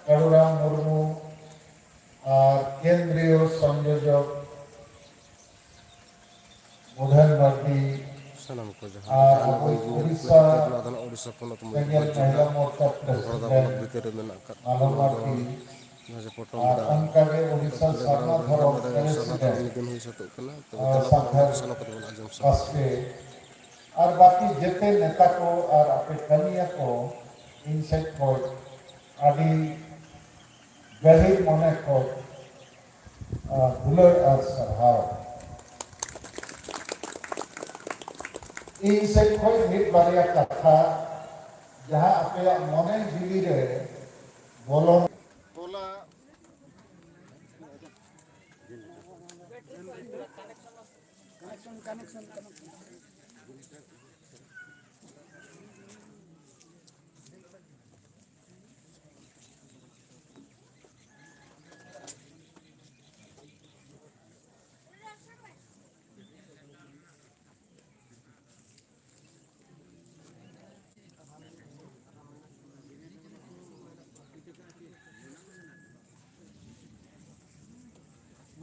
कालुराम मुर्मू और केंद्रीय संयोजक मुधन मार्डी और उड़ीसा सेंगेल महिला मोर्चा प्रेसिडेंट मालम मार्डी और उनके उड़ीसा सारना धर्म प्रेसिडेंट साथर बास्के और बाकी जिते नेता को और आपे कमिया को इन सेट को आदि गहिर मने को दुलर और सरहाव इन सेट को मिट बारिया कथा जहाँ आपे मने जीवी रे बोलो बोला कनेक्शन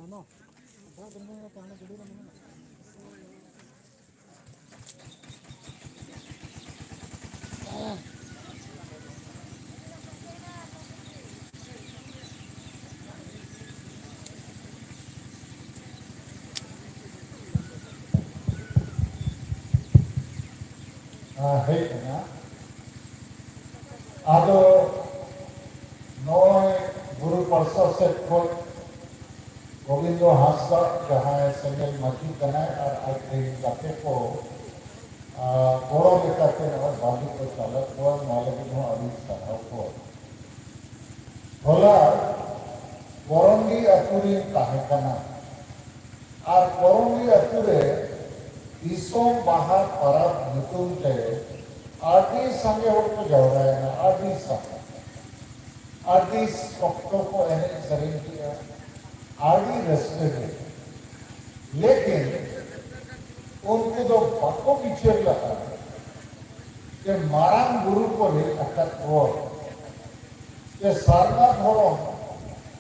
no आदो नॉय गुरु परसों से कोई गोविंदो हास्ता जहाँ संजय मची कनाय और आज जाके को गोड़ों के करते नवर बाली को चालक को मालूम हो अभी सारा को भला कोरोंगी अतुरी काहे कना और कोरोंगी अतुरे इसों बाहर परब निकुल के आदि संगे हो तो जाओ रहा है ना आदि संग आदि वक्तों को ऐसे शरीर किया आदि रस्ते में लेकिन उनको तो बातों पीछे लगा कि मारांग गुरु को ले अटक हुआ कि सारनाथ हो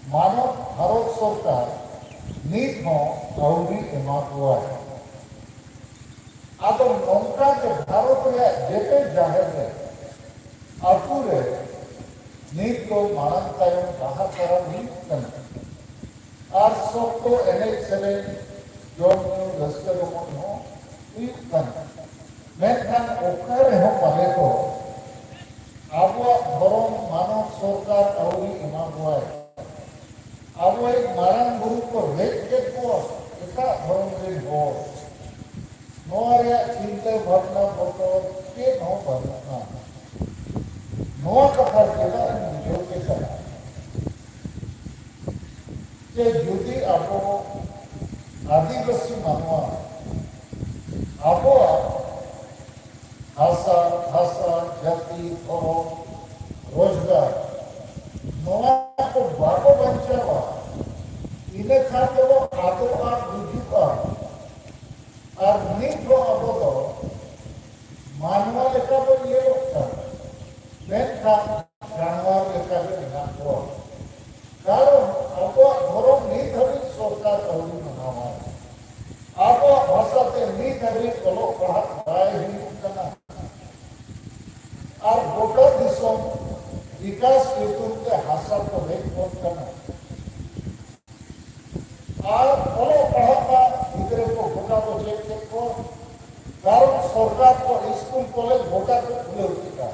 मानव भारत सरकार नीत हो अवधि एमात हुआ है अब नौका के भारत में जेते जाहिर है अपूरे नीत को मारांग तायों बाहर करा नहीं करना और सब को एनेक चले जो रस्ते रोमन हो इतन मैं खान ओकर हो पहले तो अब धर्म मानव सरकार अवधि इमाम हुआ है अब एक मारांग गुरु को रेट के को इतना धर्म दिन हो नोरे चिंता भटना फोटो के नो भटना नो कथा केला जो के करा के जुदी आपो आदिवासी मानवा आपो भाषा जाति धर्म रोजगार नोआ को बाबो बंचावा इन्हें खाते वो आदो का बुद्धि का और नीत हो अब तो मानवा लेकर तो ये होता मैं था जानवर लेकर भी निकाल हुआ कारण अब धर्म नीत हरी सरकार कौड़ी मनावा अब भाषा के नीत हरी चलो पढ़ा राय ही करना और गोटा दिशों विकास के तुम के हासिल को देख कौन करना और चलो पढ़ा का इधर को गोटा को चेक चेक को कारण सरकार को स्कूल कॉलेज गोटा को खुले होती का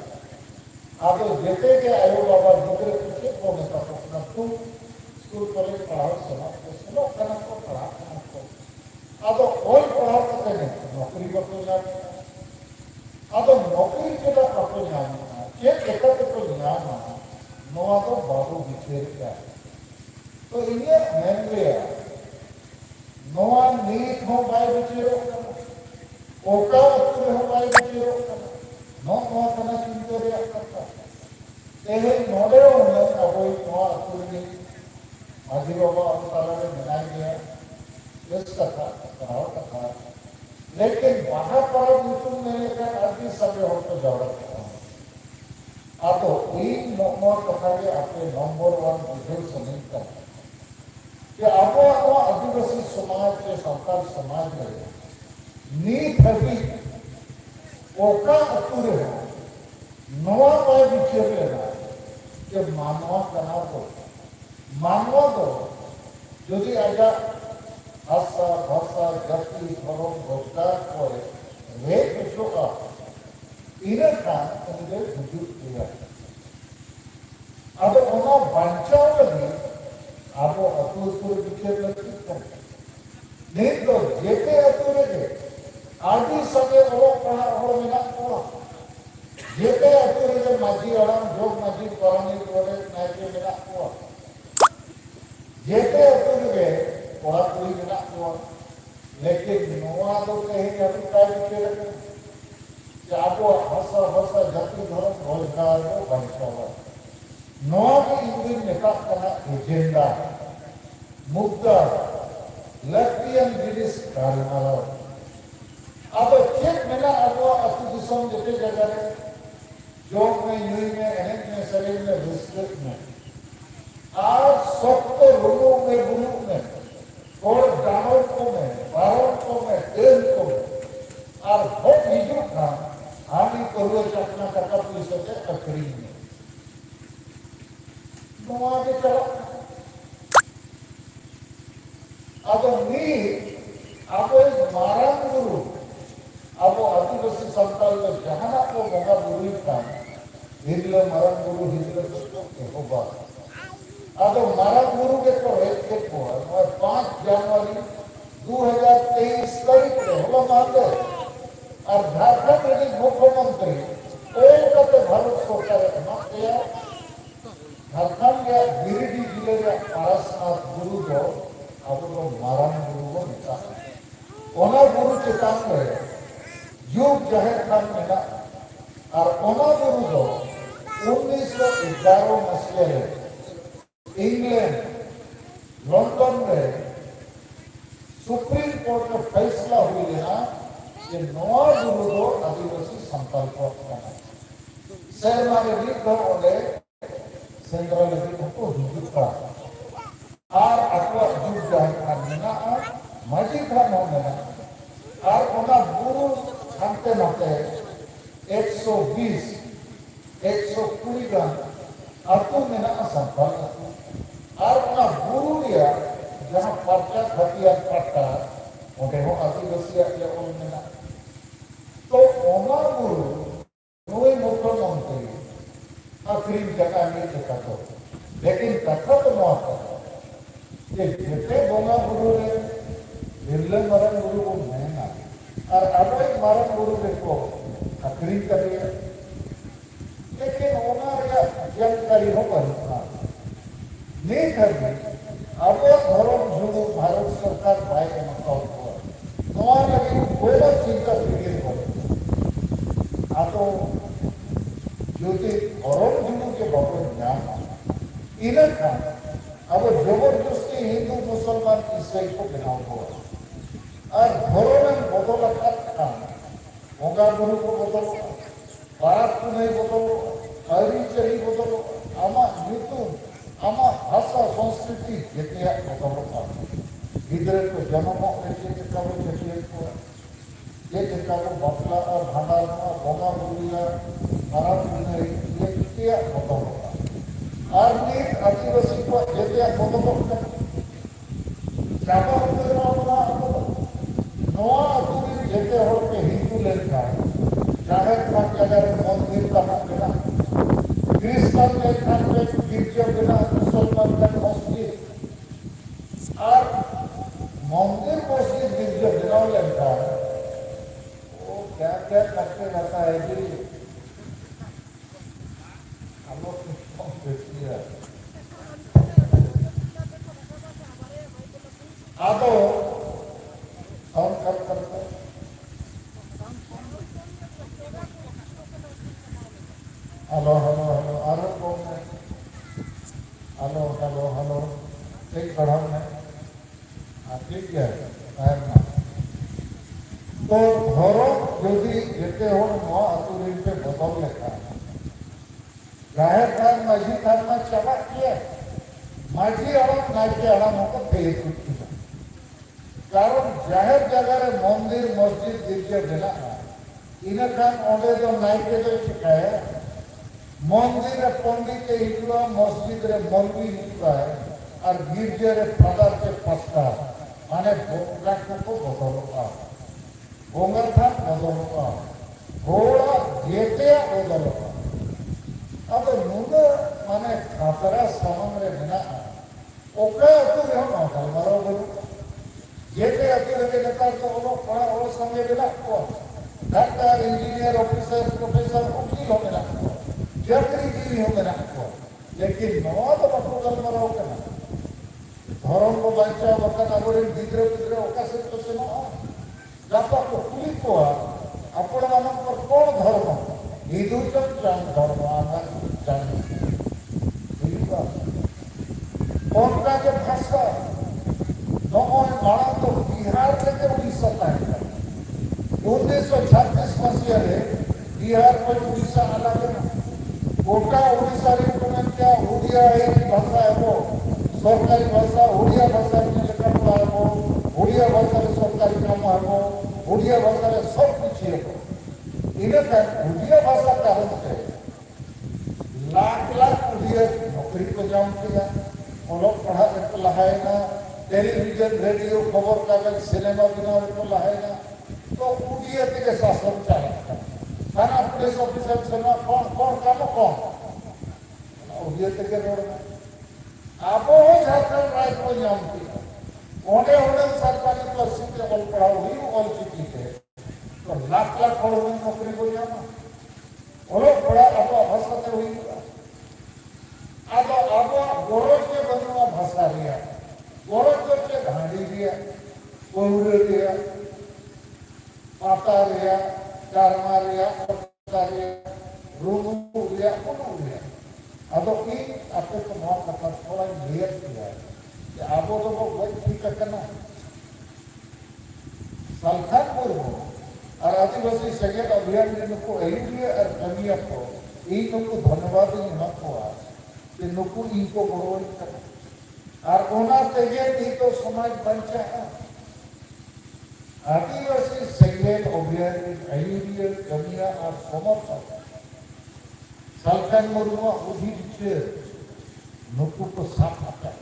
अब जेते के आयो बाबा इधर को चेक को नहीं कर सकता तुम स्कूल कॉलेज पढ़ाओ सुनो करना को पढ़ा करना को अब कोई पढ़ा करते नहीं नौकरी को तो जाने अब नौकरी के लिए आपको जाना चेक एकत्र को जाना नोआ तो बाबू बिखेर क्या तो इन्हें मैंने लिया नोआ नीत हो बाय बिचेरो ओका अतुरे हो बाय बिचेरो नो नोआ तना चिंता रे करता तेरे नोडे हो ना अबोई नोआ अतुरे आदि बाबा अवतार में बनाया गया इस कथा कराओ कथा लेकिन बाहर पर निकुल में लेकर आदि सब हो तो जरूरत आदो इन नोआ कथा के आपे नंबर 1 बुझल सनई का कि आबो आदिवासी समाज के सावताल समाज में नीत हबी ओका अतुरे नोआ पाए बिखेर लेना कि मानवा कना को मानवा दो यदि आजा आशा भाषा जाति धर्म रोजगार पर वे कुछ का इन्हें खान उनके वजूद किया अब उन्होंने बंचाव लगी अब अतुर बिखेर लगती है नहीं तो जेते अतुरे के आदि समय वो पढ़ा वो मिला हुआ जेते अतुरे के माजी आराम जोग माजी परानी कोड़े नायके मिला हुआ जेते अतुरे के पढ़ा कोई मिला हुआ लेकिन नोआ तो कहीं अभिप्राय बिखेर लगे आबो भाषा भाषा जाति धर्म रोजगार को बंचावा नोआ के इंग्लिश में का एजेंडा मुद्दा लक्ष्यन जिनिस कार्यालय अब चेक मिला अब अति दिसम जते जगह रे जोक में यूई में एनेक में शरीर में रिस्ट्रिक्ट में आज सख्त रूलों में गुरु में और दानव को में भारत को में तेल को में और बहुत हिजू था हामी करुए अपना कथा पुलिस से अखरी में नोआ के चला अब नी अब मारांग गुरु अब आदिवासी संताल में जहाना को बंगा गुरु था हिंदले मारांग गुरु हिंदले तो होगा अब मारांग गुरु के तो एक को 5 जनवरी 2023 तारीख को होला मांगे और झारखंड के मुख्यमंत्री कोलकाता भारत सरकार ने झारखंड के गिरिडीह जिले के पारसनाथ गुरु को अब तो मारांग गुरु को मिला ओना गुरु चेतान में युग जहर खान मिला और ओना गुरु को 1911 मसीहा में इंग्लैंड लंदन में सुप्रीम कोर्ट में फैसला हुई है कि नोआ गुरु को आदिवासी संताल को अपनाना शहर में भी तो ओले सेंट्रल लेवल को हिजू पड़ा और अथवा जुग जाए खाना और माजी खान होना और ओना गुरु खानते नाते 120 120 गन अतु में ना संताल और ओना गुरु लिया जहाँ पर्चा खतियान पट्टा ओटे हो आदिवासी या ओल में ना तो ओना गुरु नोए मुख्यमंत्री आखिरी जगह में देखा तो लेकिन कथा तो नोआ था कि जितने बोना गुरु ने हिरले मरण गुरु को महंगा और अब एक मरण गुरु देखो आखिरी कर दिया लेकिन ओना या जानकारी हो पर नहीं करनी अब धर्म जुड़ो भारत सरकार भाई के मतलब हुआ नोआ लगी कोई चिंता फिक्र कर आ तो যদি ধরম যুগকে বাপের জ্ঞান ইনার খান আবার জবরদস্তি হিন্দু মুসলমান ইসরাইলকে বেনাও হওয়া আর ধরমের বদল খান বঙ্গা গুরুকে বদল বারাত পুনেই বদল আরিচারি বদল আমার নতুন আমার ভাষা সংস্কৃতি যেতে বদল খান গিদরে তো জন্ম হয়েছে যেটাকে যেতে করা ये जिनको बपला और भांडार बंगा बुरिया माराम बुरिया ये किया होता होगा और ये आदिवासी को जेते होता होगा जामा होते ना अपना नोआ अतुरी जेते हो के हिंदू लेखा जाहिर खान के अगर मंदिर का नाम देना क्रिश्चियन लेखा में गिरजा देना मुसलमान का मस्जिद और मंदिर मस्जिद गिरजा देना लेखा क्या क्या करते रहता है जी हम लोग देखती है तो हम कर करते हेलो हेलो हेलो आरो कौन है हेलो हेलो हेलो एक बढ़ा में ठीक है तो धर्म यदि जेते हो नोआ अतुरी पे बदल लेखा जाहिर थान माझी थान में चाबा किया माझी आराम नाइके आराम होकर फेल कुछ कारण जाहिर जगह रे मंदिर मस्जिद गिरजा देना इन खान ओंडे जो नाइके जो चिकाए मंदिर रे पंडित हिजुआ मस्जिद रे मौलवी हिजुआ और गिरजा रे फादर के पस्ता माने बोंगा को बदलवा बोंगा था बदलवा घोड़ा जेते बदलवा अब नुना माने खातरा सामान रे बिना ओके तो हम होटल मारो बोलो जेते अति रे लेता तो वो पड़ा वो समय बिना को डॉक्टर इंजीनियर ऑफिसर प्रोफेसर वकील हो बिना को चाकरी हो बिना को लेकिन नवा तो बटुकल मारो के ना धर्म को बच्चा बकन अगर गिद्रे गिद्रे ओकासे तो से ना जापा को कुली को आपण मानक पर कोन धर्म हिंदू तो जान धर्म आना जान बुझिबा कोन का के भाषा नोन माना तो बिहार के उड़ीसा तक 1936 मसीहा रे बिहार और उड़ीसा अलग है गोटा उड़ीसा रे कोन क्या ओडिया है भाषा है वो सरकारी भाषा ओडिया भाषा में लेखा पढ़ा है ओडिया भाषा रे सरकारी काम है ओडिया भाषा रे सब कुछ है इनका ओडिया भाषा कारण से लाख लाख ओडिया नौकरी को जाम किया और पढ़ा को लहाएगा टेलीविजन रेडियो खबर कागज सिनेमा बिना को लहाएगा तो ओडिया के शासन चला थाना पुलिस ऑफिसर से ना कौन कौन काम कौन ओडिया के रोड में आप हो झारखंड राय को जाम किया ओने ओने सरकारी को सीधे ऑल पढ़ा हुई ऑल चुकी है तो लाख लाख करोड़ में नौकरी को जाना ओलो बड़ा अब भाषा से हुई अब गोरज के बनवा भाषा रिया गोरज के घाड़ी रिया कोहरे रिया पाता रिया कारमा रिया पता रिया रूमू रिया कोनो रिया अब की आपको तो बहुत मतलब थोड़ा क्लियर किया कि आप तो वो वही ठीक करना सल्खानपुर हो और आदिवासी संगठन अभियान में को एलिया और कमिया को इन को धन्यवाद नहीं को कि नुकु इनको गौरव कर और ओना तेजे नहीं तो समाज बंचा है आदिवासी संगठन अभियान में एलिया कमिया और समर्थक सल्खानपुर में उधी नुकु को साफ आता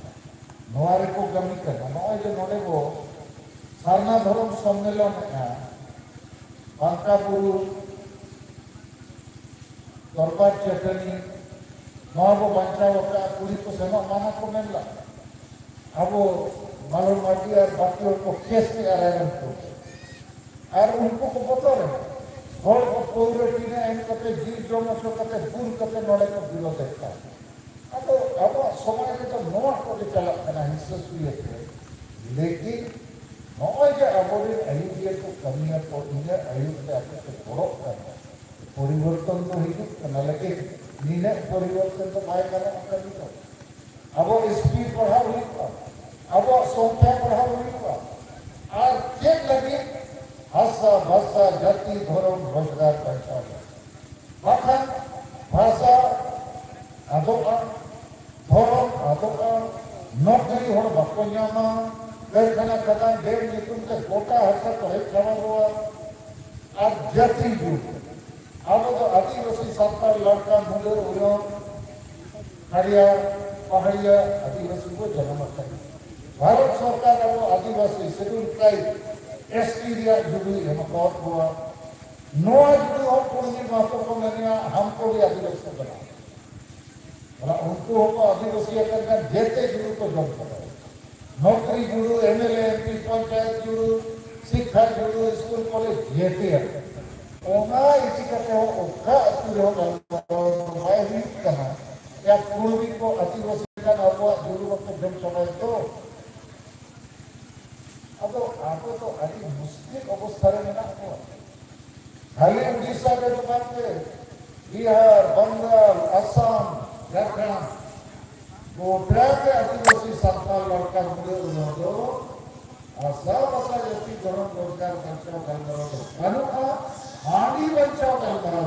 नवारे को कमी करना नवा जो नोड़े को सारना धर्म सम्मेलन है बांका बुरु दरबार चटनी नवाबो बंचा होता पूरी को सेना माना को मिला अब वो मालूम माटी और बाकी को केस में आ रहे हैं और उनको को पता रहे हर को पौरटी ने इन कते जीव जम सो कते बुर कते नड़े को विरोध देखता अब समाज के तो नवा को चला करना हिस्सा सुई है लेकिन नॉय जे अबोरे आयुर्वेद को कमियां को इने आयुर्वेद आपको बड़ो करना परिवर्तन तो हिजु करना लेकिन निने परिवर्तन तो पाए करना कर दी अब स्पीड बढ़ा हुई का अब संख्या बढ़ा हुई का और चेक लगी भाषा भाषा जाति धर्म रोजगार पैसा बाखन भाषा आदोआ धर्म आदोआ नौकरी हो बाको न्यामा कारखाना कदा डेढ़ निकुल के गोटा हसा तो है खड़ा हुआ और जाति जुट अब तो आदिवासी सत्ता लड़का मुंडे उलो हरिया पहाड़िया आदिवासी को जन्म चाहिए भारत सरकार अब आदिवासी शेड्यूल ट्राइब एसटी रिया जुड़ी हम कौन हुआ नोआ जुड़ी हो पूरी मातों को मैंने हमको भी आदिवासी बना बोला उनको हो आदिवासी करना जेते जुड़ी को जम करा नौकरी जुड़ू एमएलए एमपी पंचायत जुड़ू शिक्षा जुड़ू स्कूल कॉलेज जेते है ओना इसी करते हो ओका पूरे हो भाई भी कहा या पूर्वी को आदिवासी का नवा जुड़ू वक्त जम समय तो अब आपको तो अभी मुश्किल अवस्था में ना हुआ खाली उड़ीसा के तो बात है बिहार बंगाल असम झारखंड गोटा के आदिवासी संस्थान लड़का मुझे उन्होंने आशा बसा जाती जरूर रोजगार बचाओ कर करो अनुका हानि बचाओ कर करो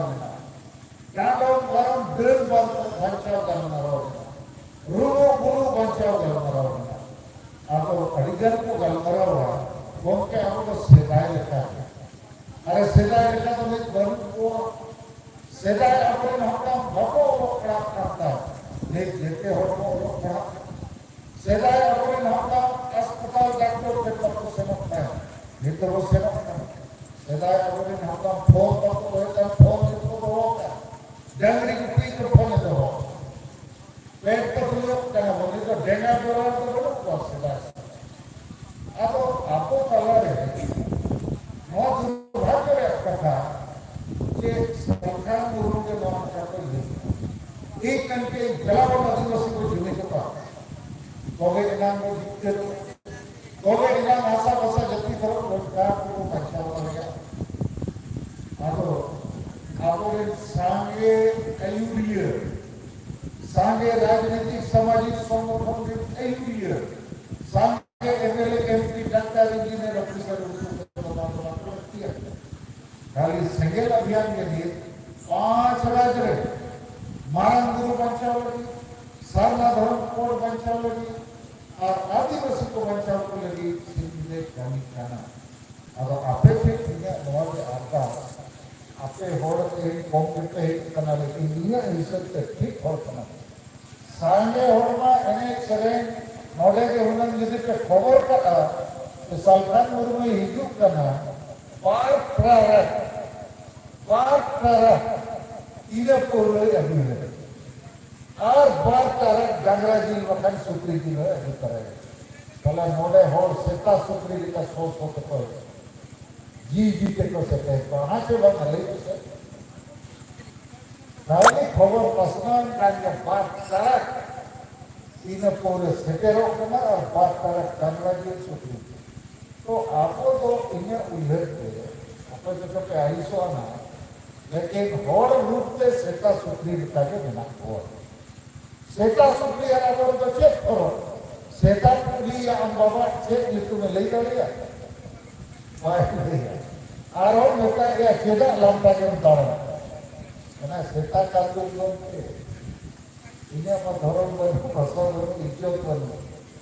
क्या लोग गरम दिल बंद बांचाव गलमाराव रुनु बुनु बांचाव गलमाराव आबो अडिगन को गलमाराव गोंके आबो सेदाय लेखा अरे सेदाय लेखा तो नित बन को सेदाय आबो नहका बको ओकरा करता नित जेते होको ओकरा सेदाय आबो नहका अस्पताल डॉक्टर के तक सेनकता नित वो सेनकता सेदाय आबो नहका फोन तक होता फोन को होता डंगरी कुटी को फोन दो पेट को लोग करना बोले तो डेंगा बोला तो लोग पास सेदाय अब आपको कलर है बहुत दुर्भाग्य कथा कि सरकार गुरु के नाम करते हैं एक करके जलावन आदिवासी को जुड़ने के बाद कोविड नाम को दिक्कत कोविड नाम आशा बसा जल्दी करो रोजगार को अच्छा हो गया अब आपने सांगे अयुरिय सांगे राजनीतिक सामाजिक संगठन के अयुरिय सांगे MLA MP doctor engineer officer किया खाली संगेल अभियान के लिए 5 राज्य मारन गुरु बचाव लगी सारना धर्म कोड बचाव लगी और आदिवासी को बचाव को लगी सिंधे कानी खाना अब आपे भी इन्हें नवाज आता आपे होड़ के कॉम्पिटिटर है करना लेकिन इन्हें रिसर्च के ठीक होड़ करना सांगे होड़ में इन्हें चलें नोडे के हुनर यदि पे खबर का तो सालखान मुर्मू हिजुक करना बार प्रारक इन्हें पूरे अभी है और बार प्रारक गंगरा जी वखन सुप्री जी है अभी करेगा पहला नोडे होड़ सेता सुप्री जी का 100 तो जी के को सकते हैं कहाँ से बना ले तो पहले खबर पसंद करने बात प्रारक इन्हें पूरे सेटेरो करना और बात तरह गंगरा जी सुप्री तो आपको तो इन्हें उल्लेख थे आपको जो पे आई सो ना लेकिन होड़ रूप से सेता सुप्री लिखा के बिना होड़ सेता सुप्री है ना तो चेक करो सेता सुप्री या हम बाबा चेक लिखो में ले जाएगा वाह नहीं है आरोप होता है या सेता लंबा के उदाहरण है ना सेता का तो इन्हें अपना धर्म बनो भाषा बनो इज्जत बनो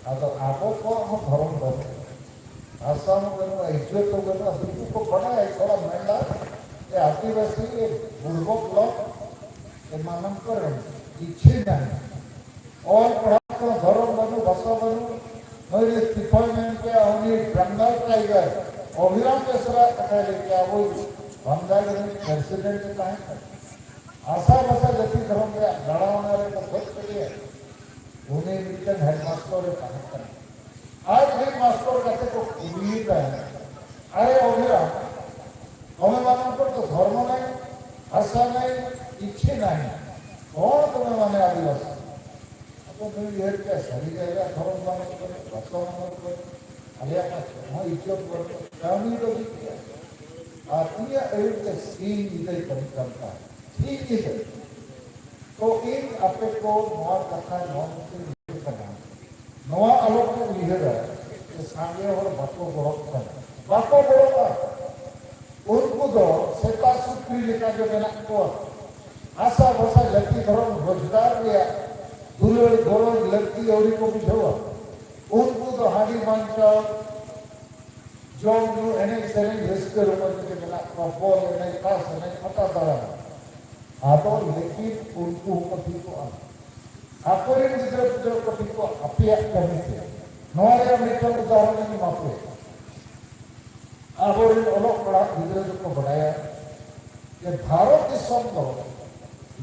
अब आपो को हम धर्म बनो भाषा में बनो इज्जत तो बनो हिंदू को बना है थोड़ा महंगा ये आदिवासी ये बुर्बक लोग ये मानम कर इच्छे नहीं और पढ़ा तो धर्म बनो भाषा बनो मेरे तिफाई में क्या होनी बंगाल टाइगर अभिराम के सरा कथा लेके वो बंगाल के प्रेसिडेंट का है आशा बसा जति धर्म के लड़ा होने को बहुत करिए उन्हें मिलकर हेडमास्टर कहा आज हेडमास्टर कहते को उम्मीद है अरे ओमेरा हमें मालूम पर तो धर्म नहीं आशा नहीं इच्छे नहीं कौन तुम्हें माने आदिवासी तो मैं ये क्या शरीर है धर्म माने को भाषा माने को अलिया का हाँ इज्जत कर कामी तो दिखता है और ये एक सीन इधर करता है ठीक है तो इन आपे को नवा कथा नवा करना नवा आलोक को लिखे है कि सांगे और बाको बड़ों उनको दो सेता सुप्री लेका जो बना को आशा भसा जति धर्म रोजगार लिया दुलड़ घोड़ों लड़की और को बुझवा उनको तो हाडी बांचा जो एने सेरेंग रिस्क रूम के बना को बोल एने खास एने पता दरा आतो लेकिन उनको कभी को आकोरे जिधर कभी को अपिया करने से नौरे मित्र उदाहरण में मापे आकोरे अलग पड़ा जिधर को बढ़ाया कि भारत के शब्द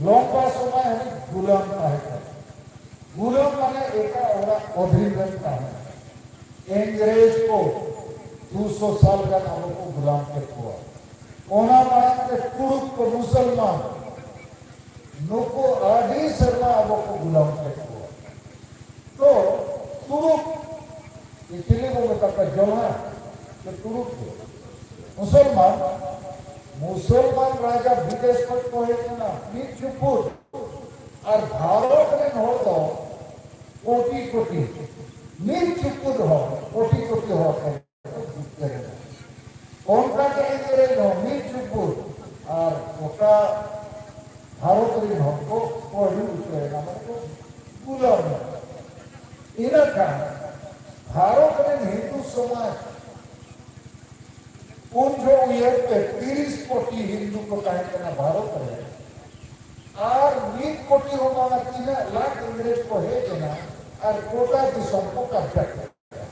लंबा समय हमें गुलाम का है गुलाम माने एक और अधीन का है अंग्रेज को 200 साल का नाम को गुलाम के हुआ कोना माना के कुरुक को मुसलमान नको आदि शर्मा अब को गुलाम कर हुआ तो तुरुक इसलिए वो बताता जमा तो तुरुक मुसलमान राजा विदेश पर पहुंचे ना चुपुर और भारत में हो तो कोटि कोटि नील चुपुर हो कोटि कोटि हो कौन का अंग्रेज हो नील चुपुर और ओका भारत री हमको पढ़ी उसे स्कूलों में इन भारत में हिंदू समाज उन जो उयर पे 30 कोटी हिंदू को कहना भारत में और 1 कोटी होगा 3 लाख इंग्रेज को है देना और गोटा दिशों को कब्जा किया।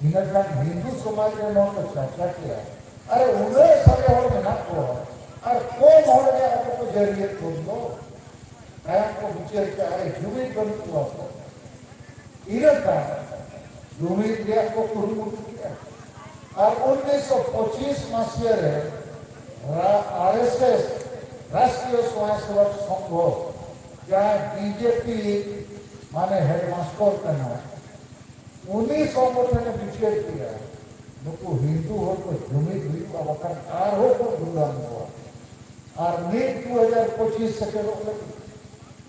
इनका हिंदू समाज ने नौ चर्चा किया अरे उन्हें सभी हो ना को और कौन होने आपको जरिए खोल दो आपको विचार के अरे जुमी बन हुआ तो इनका जुमी दिया को कुरुमुटु किया और 1925 मसीह रे आरएसएस राष्ट्रीय स्वयंसेवक संघ जहाँ बीजेपी माने हेडमास्टर करना उन्हीं संगठन ने विचार किया नुकु हिंदू हो तो जुमी हुई अवकार कार हो तो दुर्गाम हुआ और नीट 2025 से के रोक लगी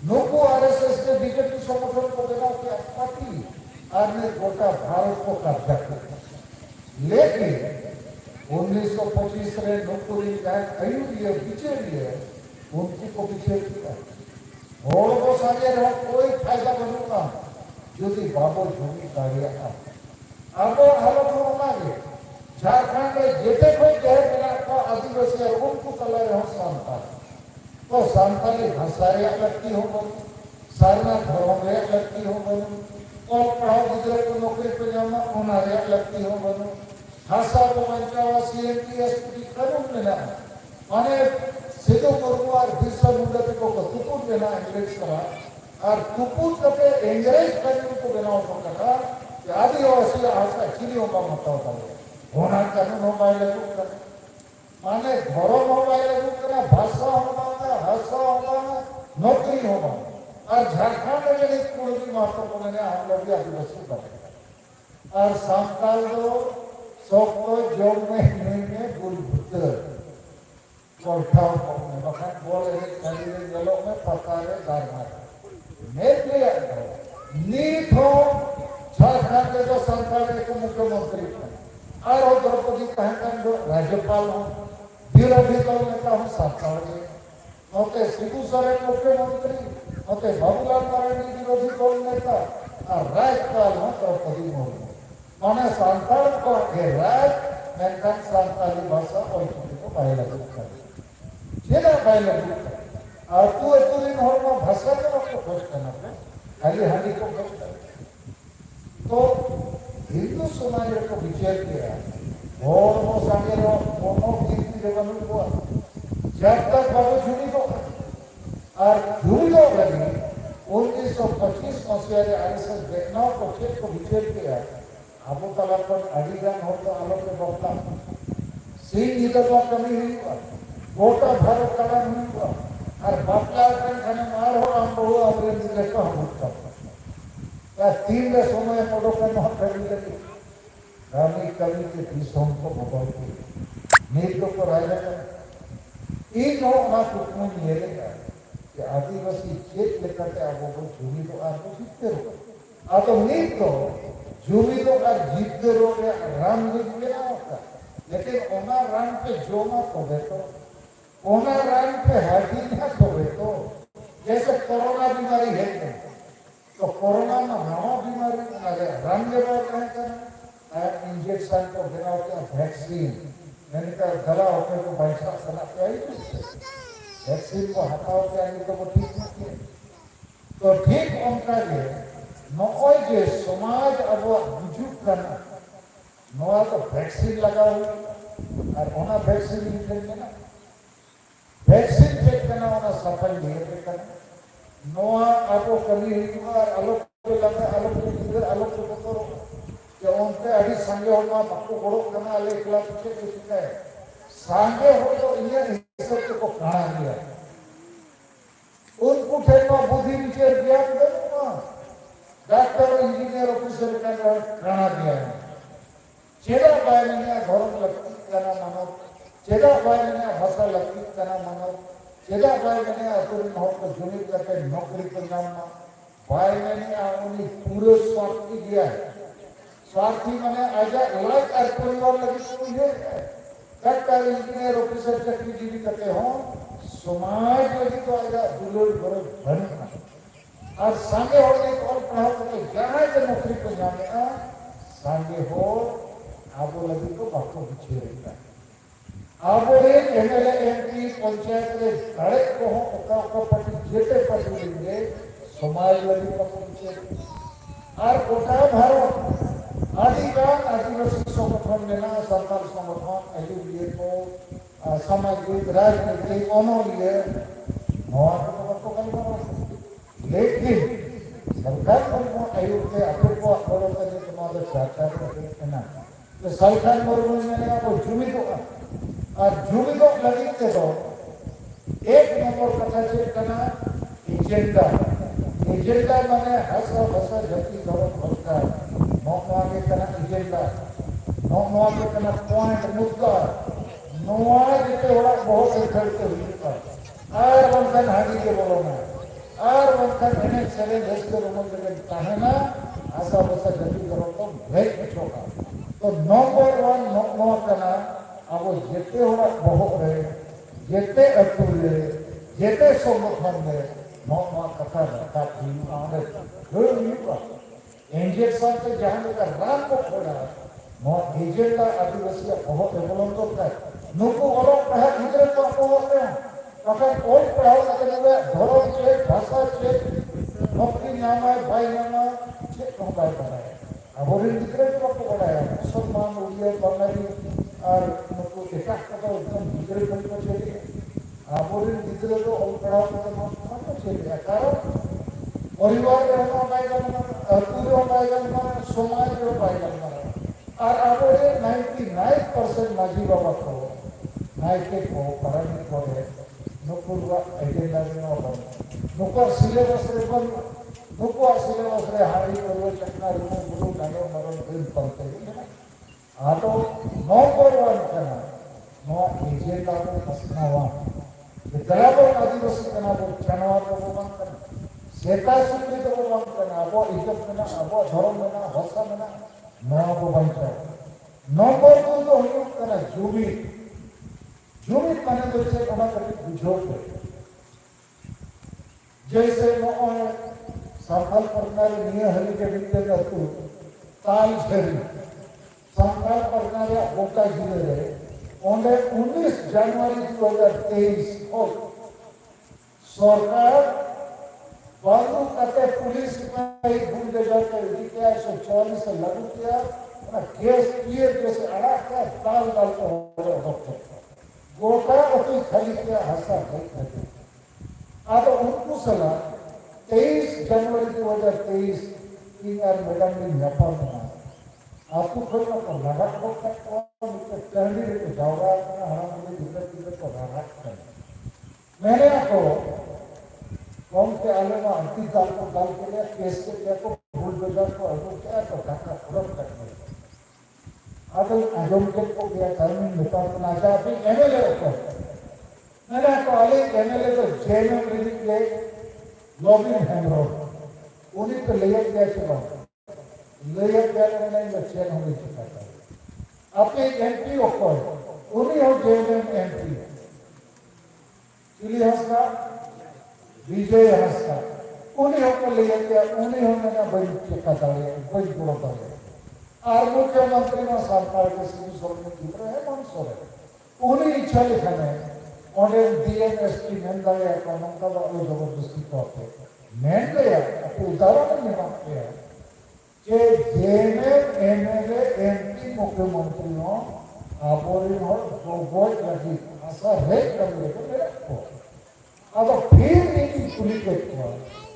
नुकु आरएसएस ने बीजेपी संगठन को देना कि पार्टी और ने गोटा भारत को कब्जा किया लेकिन 1925 रे नुकुरी अयुरिय बिचेरिए उनकी को बिचेर किया और वो साझे रहा कोई फायदा बनूंगा यदि बाबू झूठी कार्य अब हालत होना है झारखंड में जेते कोई कहे बिना का आदिवासी उनको कला रहा सांता तो सांताली भाषा रे लगती हो बनी सारना धर्म रे लगती हो बनी और पढ़ाओ गुजरे को नौकरी पे जाना उन्हें लगती हो बनो भाषा को मंचावा सीएमटीएस की करूँ लेना माने सिद्धू मुर्मू और बिरसा मुंडा को तुपुर लेना इंग्रेज करा और तुपुर कटे इंग्रेज करने को बिना होता कि आदिवासी आशा चिड़ियों का मतलब होता है होना कानून मोबाइल लगू कर माने घरों मोबाइल लगू करा भाषा होगा भाषा होगा नौकरी होगा और झारखंड में एक कुर्मी माता को मैंने हम लोग भी आदिवासी बने और सांताल दो सोको जोग में बुलबुल कोल्ठाओं को में बखान बोल रहे करीबी जलों में पकारे दारमार मेरे लिए नीत हो झारखंड के जो सांताल के मुख्यमंत्री और द्रौपदी कहकर जो राज्यपाल हो विरोधी दल नेता हम सांताल के होते सिद्धू सोरेन मुख्यमंत्री होते बाबूलाल मरांडी विरोधी दल नेता और राज्यपाल हो द्रौपदी मुर्मू माने सांताल को राज मेनकान सांताली भाषा और को बाय लगू कर जेना बाय लगू और तू दिन हो ना भाषा को आपको खोज करना है खाली हानि को खोज कर तो हिंदू समाज को विचार किया और वो सामने वो कीर्ति देवन हुआ जब तक बाबू झूठी को और झूठी को लगी 1925 मसीह आरएसएस बेनाव को खेत को विचार किया अब तला पर अडिगान हो तो आलोक में बपला सिंह इधर तो कमी हुई हुआ गोटा भारत कला हुई हुआ और बपला खाने मार हो हम बहु अमरे निकले को हम उठता या 3 ले समय मोड़ो का नौ कर लगी रामी कवि के भीषण को मोबाइल को नीति को राजा का इन हो ना कुछ नहीं लेगा कि आदिवासी खेत लेकर के आप वो झूमी तो आपको जीतते रहो आप तो नीति तो झूमी तो का जीतते रहोगे राम जीत में ना होता लेकिन ओना राम पे जोमा तो बेतो ओना राम पे हाथी ना तो बेतो जैसे कोरोना बीमारी है तो कोरोना में नवा बीमारी आ गया राम के बाद क्या करना इंजेक्शन को बिना क्या वैक्सीन मैंने कहा गला होने को बैठा सना क्या ही वैक्सीन को हटाओ क्या नहीं तो वो ठीक नहीं है तो ठीक उनका ये नौकोई जे समाज अब बुजुर्ग करना नौआ तो वैक्सीन लगा हुआ और ओना वैक्सीन चेक करना वैक्सीन चेक करना ओना सफल नहीं करना नौआ आपको कमी हुई और आलोक को लगा आलोक को इधर आलोक को करो कि उनके अभी संगे होना आपको बड़ो करना ले इकला पीछे कुछ है संगे हो तो ये सब को कहा गया उनको ठेका बुद्धि विचार किया तो डॉक्टर इंजीनियर ऑफिसर का खाना दिया है चेदा बाय ने घर लगती करना मानो चेदा बाय ने भाषा लगती करना मानो चेदा बाय ने अतुल हो तो जुनी करके नौकरी पर जाना बाय ने उन्हें पूरे स्वार्थी दिया है स्वार्थी माने आजा लाइक और परिवार लगी तो ये डॉक्टर इंजीनियर ऑफिसर चाकरी जीवी करते हो समाज लगी तो आजा दुलोर भरो भरना और सांगे हो गई और पढ़ाओ तो जहाँ के नौकरी को जाने सांगे हो आबो लगी तो बाको बिछे रहता आबो रे एमएलए एमपी पंचायत रे घरे को ओका को पटी जेते पटी लेंगे समाज लगी बाको बिछे और गोटा भारत आदिकाल आदिवासी संगठन में ना सरकार संगठन एलिए को सामाजिक राजनीतिक अनोलिए नवा को कल लेकिन सरकार को आयोग के आपको बड़ो करने के मामले सरकार को कहना तो सरकार मरुभूमि में ना वो जुमितो और जुमितो लगी थे तो एक नंबर कथा चेक करना एजेंडा माने हसा जति करो भक्ता नौकवा के करना एजेंडा नौकवा के करना पॉइंट मुद्दा नौवा जिते बड़ा बहुत इकट्ठे हुए और बंधन हाजी के बोलो ना और बंधन इन्हें चले देश के रोमन के कहना आशा बसा जल्दी करो तो भेज पिछोगा तो नंबर वन नौकवा करना अब वो जिते बड़ा बहुत रहे जिते अतुल्य जिते संगठन में नौकवा कथा रखा थी आने फिर नहीं हुआ इंजेक्शन के जहाँ का रात को खोला नौ एजेंडा आदिवासी बहुत एवं तो क्या नुकु वालों कहा इधर तो आपको होते हैं अगर कोई पढ़ाओ करने में धरो चेक भाषा चेक नौकरी नाम है भाई नाम है चेक कौन बाय कर रहा है अब वो इधर तो आपको बढ़ाया मुसलमान उड़िया बंगाली और नुकु एकाक का एकदम इधर कहीं पर चले अब वो इधर तो और पढ़ाओ करने में चले कारण परिवार रहना पाएगा पूरे पाएगा समाज में पाएगा और अब वो 99% माजी बाबा को नायके को पढ़ाने को है नुकुर एजेंडा में और नुकुर सिलेबस रे बन नुकुर सिलेबस रे हारी करो चकना रूम गुरु गानो मरण दिन पढ़ते हैं आ तो नंबर वन करना नो एजेंडा को फसना हुआ बराबर आदिवासी करना को चनवा को बंद करना सेता सुत्री को बंद करना वो इज्जत में ना वो धर्म में ना भाषा में ना नवा को बंद करना नंबर टू तो हम करना जुमित माने तो से बना करके बुझो जैसे नो सफल करनारे निय हरि के विद्या का तू ताल झरी सफल करनारे बोका जिले रे ओंडे 19 जनवरी 2023 को सरकार बालू कते पुलिस में गुंडे जाते दिखा 140 से लागू किया और केस क्लियर जैसे अड़ा का दाल को हो डॉक्टर गोटा अपनी खाली किया हंसा गई अब उनको सलाह 23 जनवरी 2023 की यार मैडम ने नेपाल में आपको खोलना तो लगा को कैंडिडेट को जाओगा हमारा मुझे दिक्कत को लगा मैंने आपको कौन के आले में अंतिम दाल को डाल के लिए केस के क्या को भूल बेजार को अगो क्या तो ढाका तुरंत करने अब आजम के को क्या करने निकाल ना जा भी एमएलए को मैंने आपको आले एमएलए तो जेल में रिलीज किए लॉबी हैंडरो उन्हीं को ले गया चलो ले गया मैंने जेल में ले चुका था अपने एमपी को उन्हीं हो जेल में एमपी चिली हंसका विजय हंसका उन्हीं को ले गया उन्हीं हो मैंने बड़ी चेका डाले बड़ी गुणों डाले और मुख्यमंत्री में सरकार के सीधी सोचने की तरह है मंसूर है उन्हीं इच्छा लिखने और डीएमएसपी मेंदा या कानून का वो जबरदस्ती करते मेंदा या उदाहरण में मानते हैं कि जेने एमएलए एमपी मुख्यमंत्रियों आपोरी और गोगोई लगी ऐसा है करने को मेरे को अब फिर नहीं पुलिस को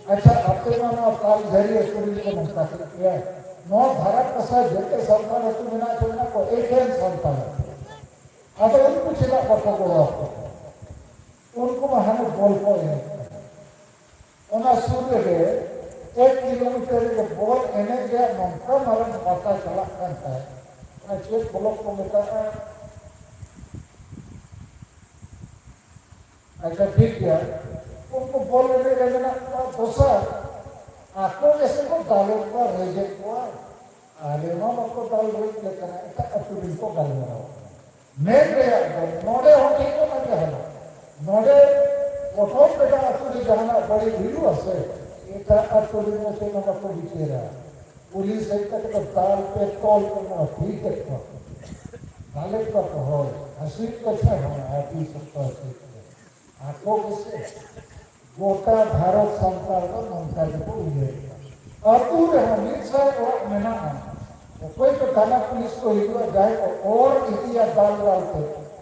अच्छा आपके मानो ताल झरी पुलिस को मुस्ताकिल किया है नौ भारत कसा जेते सरकार है तो बिना चलना को एक है सरकार अब उनको चिल्ला पता को उनको हमें बोल को है उना सूर्य के 1 किलोमीटर के बोल एने गया नौका मारन पता चला करता है ना चेक ब्लॉक को मिलता है अच्छा ठीक है उनको बोल रहे हैं ना दोसा आपको जैसे को दालों का रेजे को आले ना आपको दाल रोज लेकर आए तो अतुलिन को गाल में रहो मैं गया नोडे हो ठीक हो ना क्या है नोडे फोटो पे का अतुलिन जाना बड़ी वीडियो है एटा अतुल में से ना को बिचेरा पुलिस है तक तो ताल पे कॉल करना ठीक है तो ताले का तो हो हसीब का छा हो आती सकता है आंखों से गोटा भारत संसार का ममता को उड़े अतुल है मिर्चा और मना तो कोई तो थाना पुलिस को हिलवा जाए और इतिया दाल डालते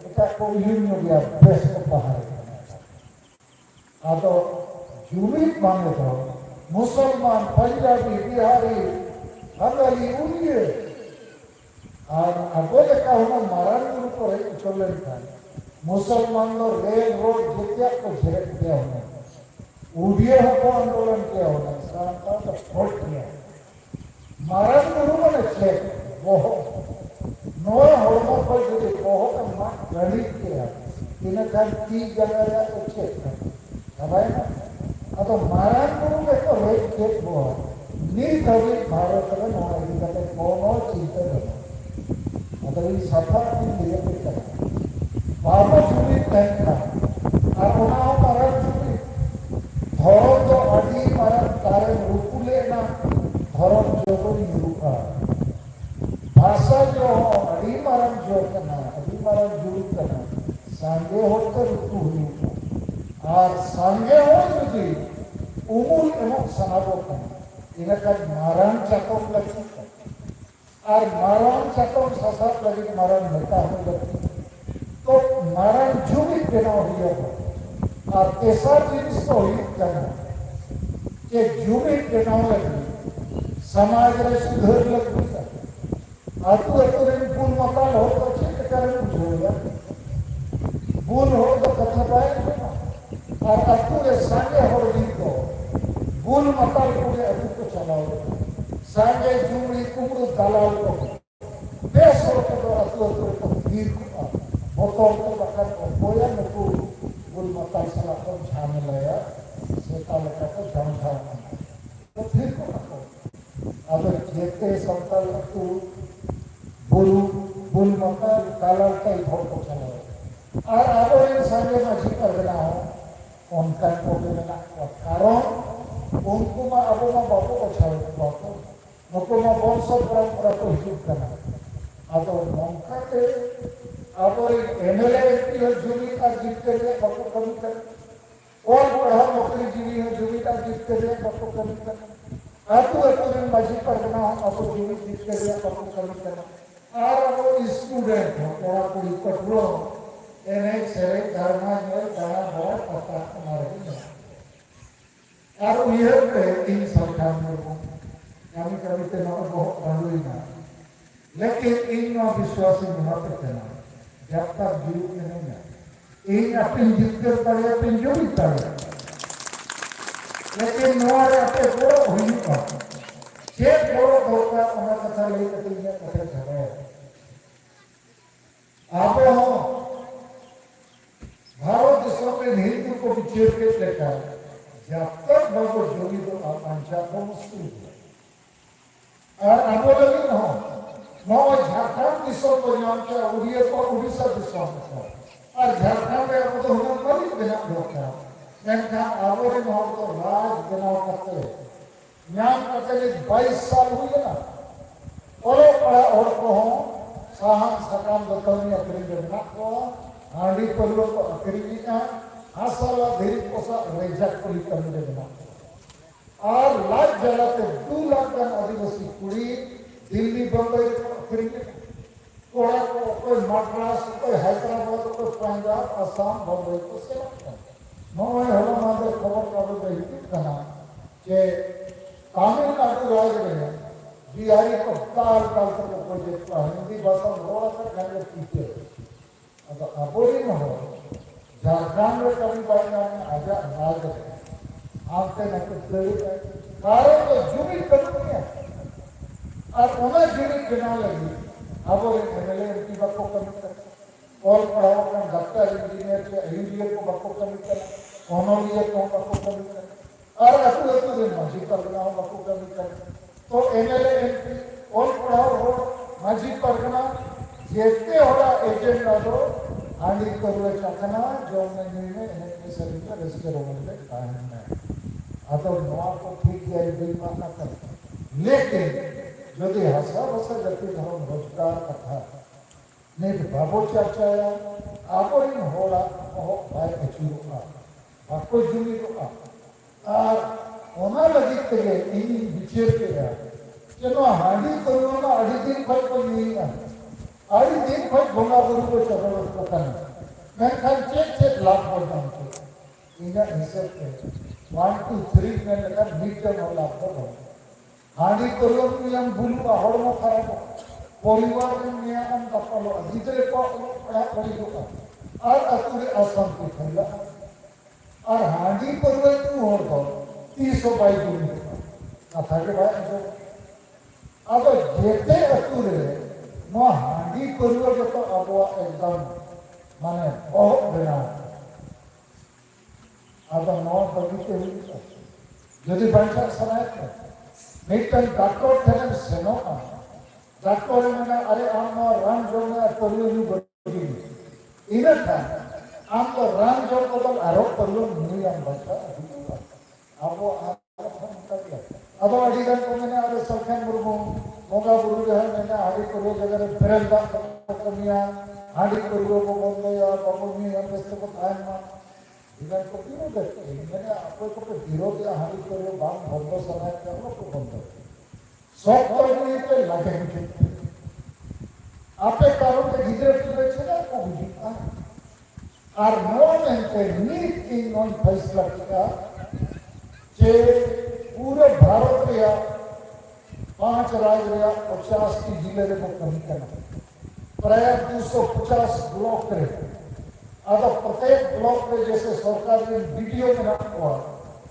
एटा को यूनियन हो गया बेस्ट को बाहर तो जुमित माने तो मुसलमान पंजाबी बिहारी बंगाली उड़िए और अगोले का होना मारान गुरु को है चलने का मुसलमान लोग रेल रोड जितिया को झेल दिया होना उड़िए को आंदोलन किया होना सांता तो छोड़ किया मारान गुरु ने चेक वो नौ होना पर जो वो का मां गणित किया इन्हें कल 30 जगह तो चेक कर अब है ना तो मारान गुरु के तो रेट चेक हुआ निर्धरी भारत में नौकरी करते कौन चिंता करना अगर ये सफर की लिए भी करना बाबा चुनी नहीं था और उन्होंने मारा चुनी धर्म तो अड़ी मारा तारे रुकुले ना धर्म जो कोई रुका भाषा जो अड़ी मारा जो करना अड़ी मारा जुड़ करना सांगे होते रुकु हुई और सांगे हो जुदी उमुल एवं समारोह करना इनका मारण चकों लगती और मारण चकों ससात लगी मारण होता है लगती तो मारण जो भी देना हुआ हो और ऐसा चीज को ही करना कि जो भी देना लगी समाज में सुधर लगती है आतु दिन पुल मकान हो तो ठीक करें कुछ होगा पुल हो तो कथा पाए और आतु संगे हो दी तो बुल मकाल पूरे अभी को चलाओ सांगे जुमड़ी कुमड़ू दलाल को बेस हो तो अतुल को भीड़ को बोतल को बकर को बोया न को बुल मकाल सला को झाने लया सेता लगा को झाम तो फिर को रखो अगर जेते संकल तो बुल मकाल दलाल का इधर को चलाओ और अब इन सांगे मजी कर देना हो उनका को देना कारण उनको मा अबो मा बाबू को छाड़ बाबू नको मा वंश परंपरा को हित करना अब मौका के अब एमएलए एमपी हो जुमी का जीत के लिए बाबू कमी कर और पढ़ा नौकरी जीवी हो जुमी का जीत के लिए बाबू कमी कर अब दिन मजी पर बना अब जुमी जीत के लिए बाबू कमी करना और अब स्टूडेंट हो पढ़ा पूरी कटलो एने सेरे धर्मा में बड़ा बहुत पता हमारे और यह पे इन सरकार में कभी कभी तो ना बहुत बंदूई ना लेकिन इन ना विश्वासी मुनाफे करना जब तक जीव में नहीं ना इन अपनी जीत कर पड़े अपनी जो भी करे लेकिन नवारे अपने बड़ो हुई का चेक बड़ो धोखा उन्हें कथा ले कटी है कथा चले आप हो भारत देश में हिंदू को भी चेक के लेकर जब तक बाबू जोगी तो आकांक्षा को मुश्किल है और अब लगी ना नौ झारखंड दिशा को जान के उड़िया को उड़ीसा दिशा को और झारखंड में अब तो हम बड़ी बिना होता है इनका आवरे में तो राज बिना करते न्याय करते 22 साल हुए ना और पड़ा और को हो साहब सकाम बताओ अपनी बिना को हांडी पर लोग अकेली का हासाला धीरे पोसा रेजा को लिखकर मिले बना और लाख जलाते 2 लाख का आदिवासी कुड़ी दिल्ली बंबई खरीदे कोड़ा को कोई मद्रास कोई हैदराबाद कोई पंजाब असम बंबई को से लगता है नौवे होला मादे खबर कागज में हिट करना कि तमिलनाडु राज्य में बिहारी को काल काल तक कोई देखता हिंदी भाषा रोड़ा तक घंटे पीछे अब अबोरी में हो झारखंड में कभी बढ़ना आजा राज आपके नकली कारण तो जुमी करती है और उन्हें जुमी बिना लगी अब वो एमएलए एमपी बको कमी कर और पढ़ाओ का डॉक्टर इंजीनियर के इंजीनियर को बको कमी कर ऑनोरियर को बको कमी कर और अतु दिन मजी परगना हो बको कमी कर तो एमएलए एमपी और पढ़ाओ हो मजी परगना जेते होला एजेंडा दो हांडी करुए चखना जो में इन्हें सभी का रिस्क रोने में कायम है आदो नवा को ठीक गया बेईमान ना कर लेकिन यदि हसा बसा जाति धर्म रोजगार कथा नहीं बाबो चर्चाया आबो इन होला हो भाई अचूरुआ आपको जुमिरुआ और ओना लगी तेगे इन विचार के या चलो हांडी करो ना आड़ी दिन भाई को नहीं ना आड़ी दिन भाई भोंगा बुरु को चलो को करना मैं खाली चेक लाभ बोलता हूँ इना हिसाब के 1 2 3 में लगा मीटर और लाभ बोलो हांडी करो नियम बुलु आहड़मो खराब परिवार में नियम दफालो जितने को पढ़ा पढ़ी होगा और अतुरे आसाम की फैला और हांडी करो क्यों हो तो 322 दिन कथा के भाई जो अब जेते अतुरे नो हांडी करो जो तो अब एकदम माने बहुत बना अब नौ बगीचे हुई यदि बंचा समय मिट्टन डॉक्टर थे सेनो डॉक्टर ने अरे आम राम जो में परियों बड़ी इन्हें था आम तो राम जो को तो आरोप परियों नहीं आम बंचा अब वो अब अड़ीगन को मैंने अरे सलखन मुर्मू मोगा बुरु जो है मैंने हाड़ी परियों जगह फिरल बात कमियां हाड़ी परियों को बोलते या बाबू नहीं हम इससे को टाइम में इधर को क्यों देखते हैं मैंने आपको को विरोध या हाड़ी परियों बाम बंदो समय कर लो को बंदो सब परियों पे लगे हैं आपे कारण के गिदरे पिले चला को बुझा और नो में के नीट इन नॉन फैसला किया कि पूरे भारत या 5 राज्य या 50 की जिले को कमी करना प्राय 250 ब्लॉक रहे अब प्रत्येक ब्लॉक में जैसे सरकार ने वीडियो बना हुआ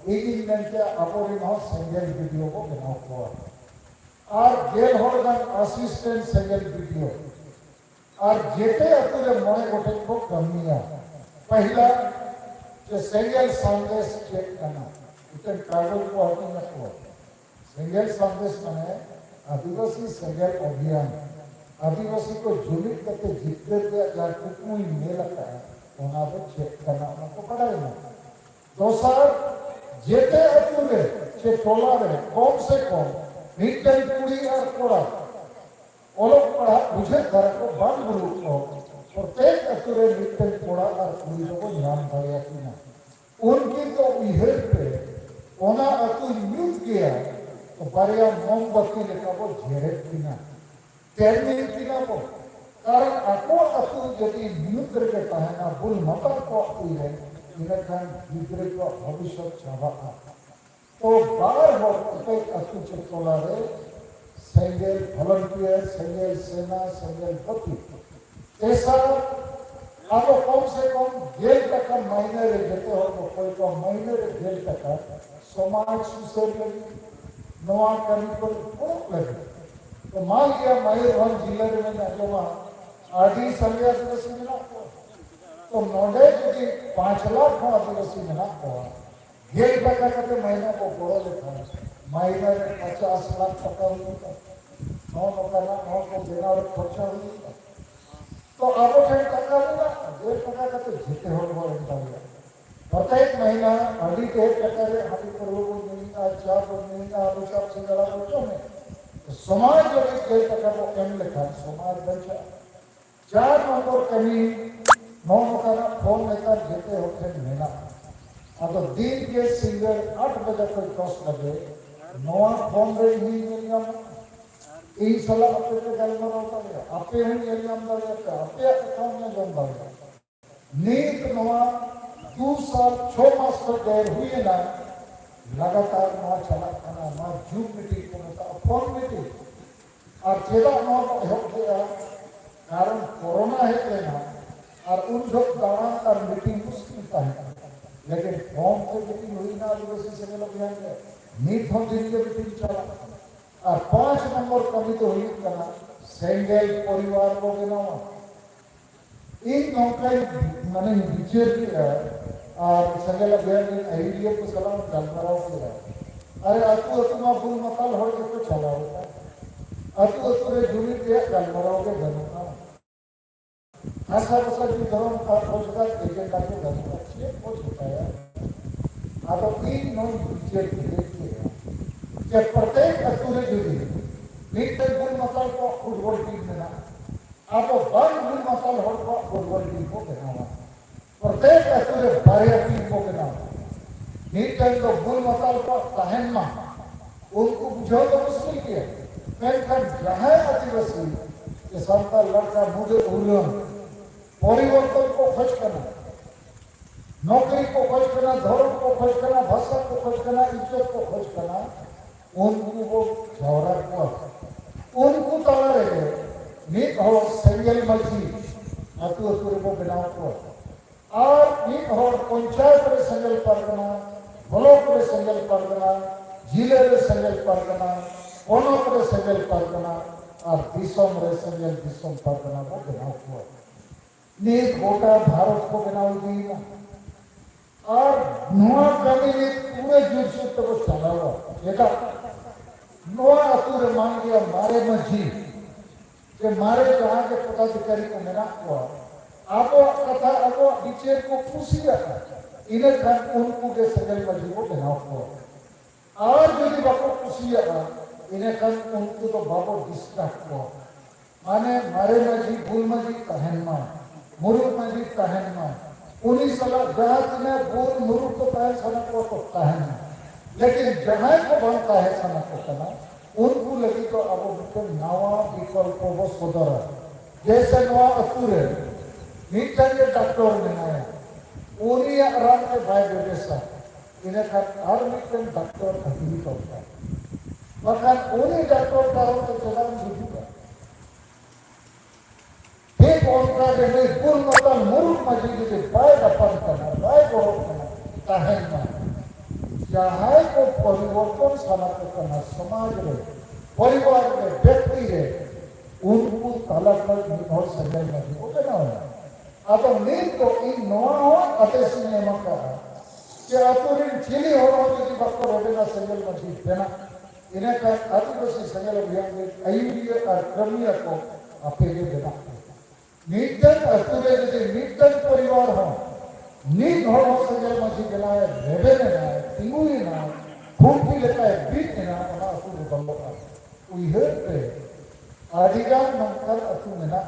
एक के अपोरी नौ सिंगल वीडियो को बना हुआ और जेल होर्डन असिस्टेंट सिंगल वीडियो और जेते अतुरे मोने गोटे को कमियां पहला जो सिंगल संदेश चेक करना इतने कागज को हटी न हुआ सिंगल संदेश माने आदिवासी सिंगल अभियान आदिवासी को जुलित करके जितने दिया जाकर कोई मेल का है उन्हें भी चेक करना उनको पढ़ाई ना दूसरा जेते अतुरे चे टोला रे कौन से कौन मीटर पूरी और कोड़ा ओलोग पढ़ा मुझे घर को बंद गुरु को प्रत्येक अतुरे मीटर कोड़ा और पूरी को नाम दिया कि ना उनकी तो इहर पे ओना अतु म्यूट किया तो बारिया मोमबत्ती लेकर वो झेरे कि ना तेरने कि ना वो कारण आपको अतु यदि म्यूट करके कहना बुल मत को हुई है इन्हें खान दूसरे को भविष्य चावा तो बार प्रत्येक अतु चतुला रे सिंगल वॉलंटियर सिंगल सेना सिंगल पति ऐसा अब कम से कम जेल तक महीने रे देते हो तो कोई को महीने रे जेल तक समाज सुसर लगी नवा करी पर बहुत लगे तो मान लिया मयूरभंज जिले में जो आदि संज्ञा दिवस मिला तो नोडे की 5 लाख आदिवासी मिला जेल टका करते महीने को बड़ो लिखा महीने में 50 लाख टका हुई नौ नौकरा नौ को देना और खर्चा हुई तो अब टका मिला जेल टका करते जीते हो प्रत्येक महीना अड़ी के टका रे हाथी करोड़ नहीं अच्छा को नहीं आलू सब से गला बच्चों में तो समाज जो जेल टका को एम लिखा समाज बचा 4 नंबर कमी 9 नौकरा फोन लेकर जीते होते महीना अब दिन के सिंगर 8 बजे तक 10 बजे नवा फोन रे नहीं मिलियम ई सला अपने के गल में होता है आपे हम मिलियम दर है आपे अकाउंट में जमा है नीत नवा 2 साल 6 मास तक देर हुई ना लगातार ना चला खाना ना जूम मीटिंग करता फोन मीटिंग और चेदा ना हो गया कारण कोरोना है ना और उन सब दौरान और मीटिंग मुश्किल था लेकिन फॉर्म पे मीटिंग हुई ना आदिवासी से मिला अभियान में नीट हम दिन के मीटिंग चला और 5 नंबर कमी तो हुई करना सिंगल परिवार को बनाना एक नौकरी मैंने विचार किया और सिंगल अभियान में आइडिया को सलाम डालकर किया अरे अतु अतुमा फुल मकाल हो के तो चला होता अतु अतुरे जुड़ी के डालकर के बनना ऐसा वैसा जो धर्म का रोजगार एजेंडा के धर्म का अच्छे हो चुका है अब इन नो विजय के प्रत्येक अतुरे जुड़ी मीटर गुल मसाल को फुटबॉल टीम में ना अब बंद गुल मसाल हॉल को फुटबॉल टीम को बनावा प्रत्येक अतुरे बारह टीम को बनावा मीटर तो गुल मसाल को तहन मा उनको बुझाओ तो मुश्किल किया मैं कर जहाँ आदिवासी के सरकार लड़का मुझे उल्लंघन परिवर्तन को खोज करना नौकरी को खोज करना धर्म को खोज करना भाषा को खोज करना इज्जत को खोज करना उनको वो झौरा को उनको ताला रहे नीक हो सेंगल मल्टी अतु अतुरे को बनाओ को और नीक हो पंचायत रे सेंगल परगना ब्लॉक रे सेंगल परगना जिले रे सेंगल परगना पोनक रे सेंगल परगना और दिसम रे सेंगल दिसम परगना को बनाओ को नीक गोटा भारत को बनाओ दी और नोआ कमी ने पूरे जुट से तो वो चला हुआ देखा नोआ अतुरे मान लिया मारे मझी के मारे जहाँ के पदाधिकारी को मिला हुआ आपो कथा आपो नीचे को खुशी रखा इन्हें खान उनको के सगल मझी को बनाओ हुआ और जो भी बापो खुशी रखा इन्हें खान उनको तो बापो डिस्ट्रैक्ट हुआ माने मारे मझी भूल मझी कहन मा मुरुक मझी कहन मा उन्हीं सला जहाँ तुम्हें बोल मुरुक को पहल सना को कहन लेकिन जहाँ को बनता है सना को कहना उनको लगी तो अब उनको नवा विकल्प वो सोदर जैसे नवा अतुरे मीटर के डॉक्टर में आया उन्हीं आराम के भाई बेटे सा इन्हें का हर मीटर डॉक्टर अभी करता है मकान उन्हीं डॉक्टर का हो तो चला बुझूगा एक उनका के नहीं कुल मतलब मुरुक मस्जिद के बाय अपन करना बाय गौरव करना ताहन में जहाँ को परिवर्तन समाप्त करना समाज में परिवार में व्यक्ति है उनको तलाक पर निर्भर संजय मस्जिद को देना होगा अब नहीं तो इन नवा हो अते सिनेमा का कि अतुरिन चिली हो रहा हो कि बक्को रोडेना संजय मस्जिद देना इन्हें का आदिवासी संजय अभियान में अयुग्य और क्रमीय को अपेगे देना नीतन अतुरे यदि नीतन परिवार हो नीत हो संजय मस्जिद बनाए रेबे ना तिंगुई ना खूंटी लेता है बीच ना अपना अतुरे बंदों उइहे पे आदिगान मंत्र अतु में ना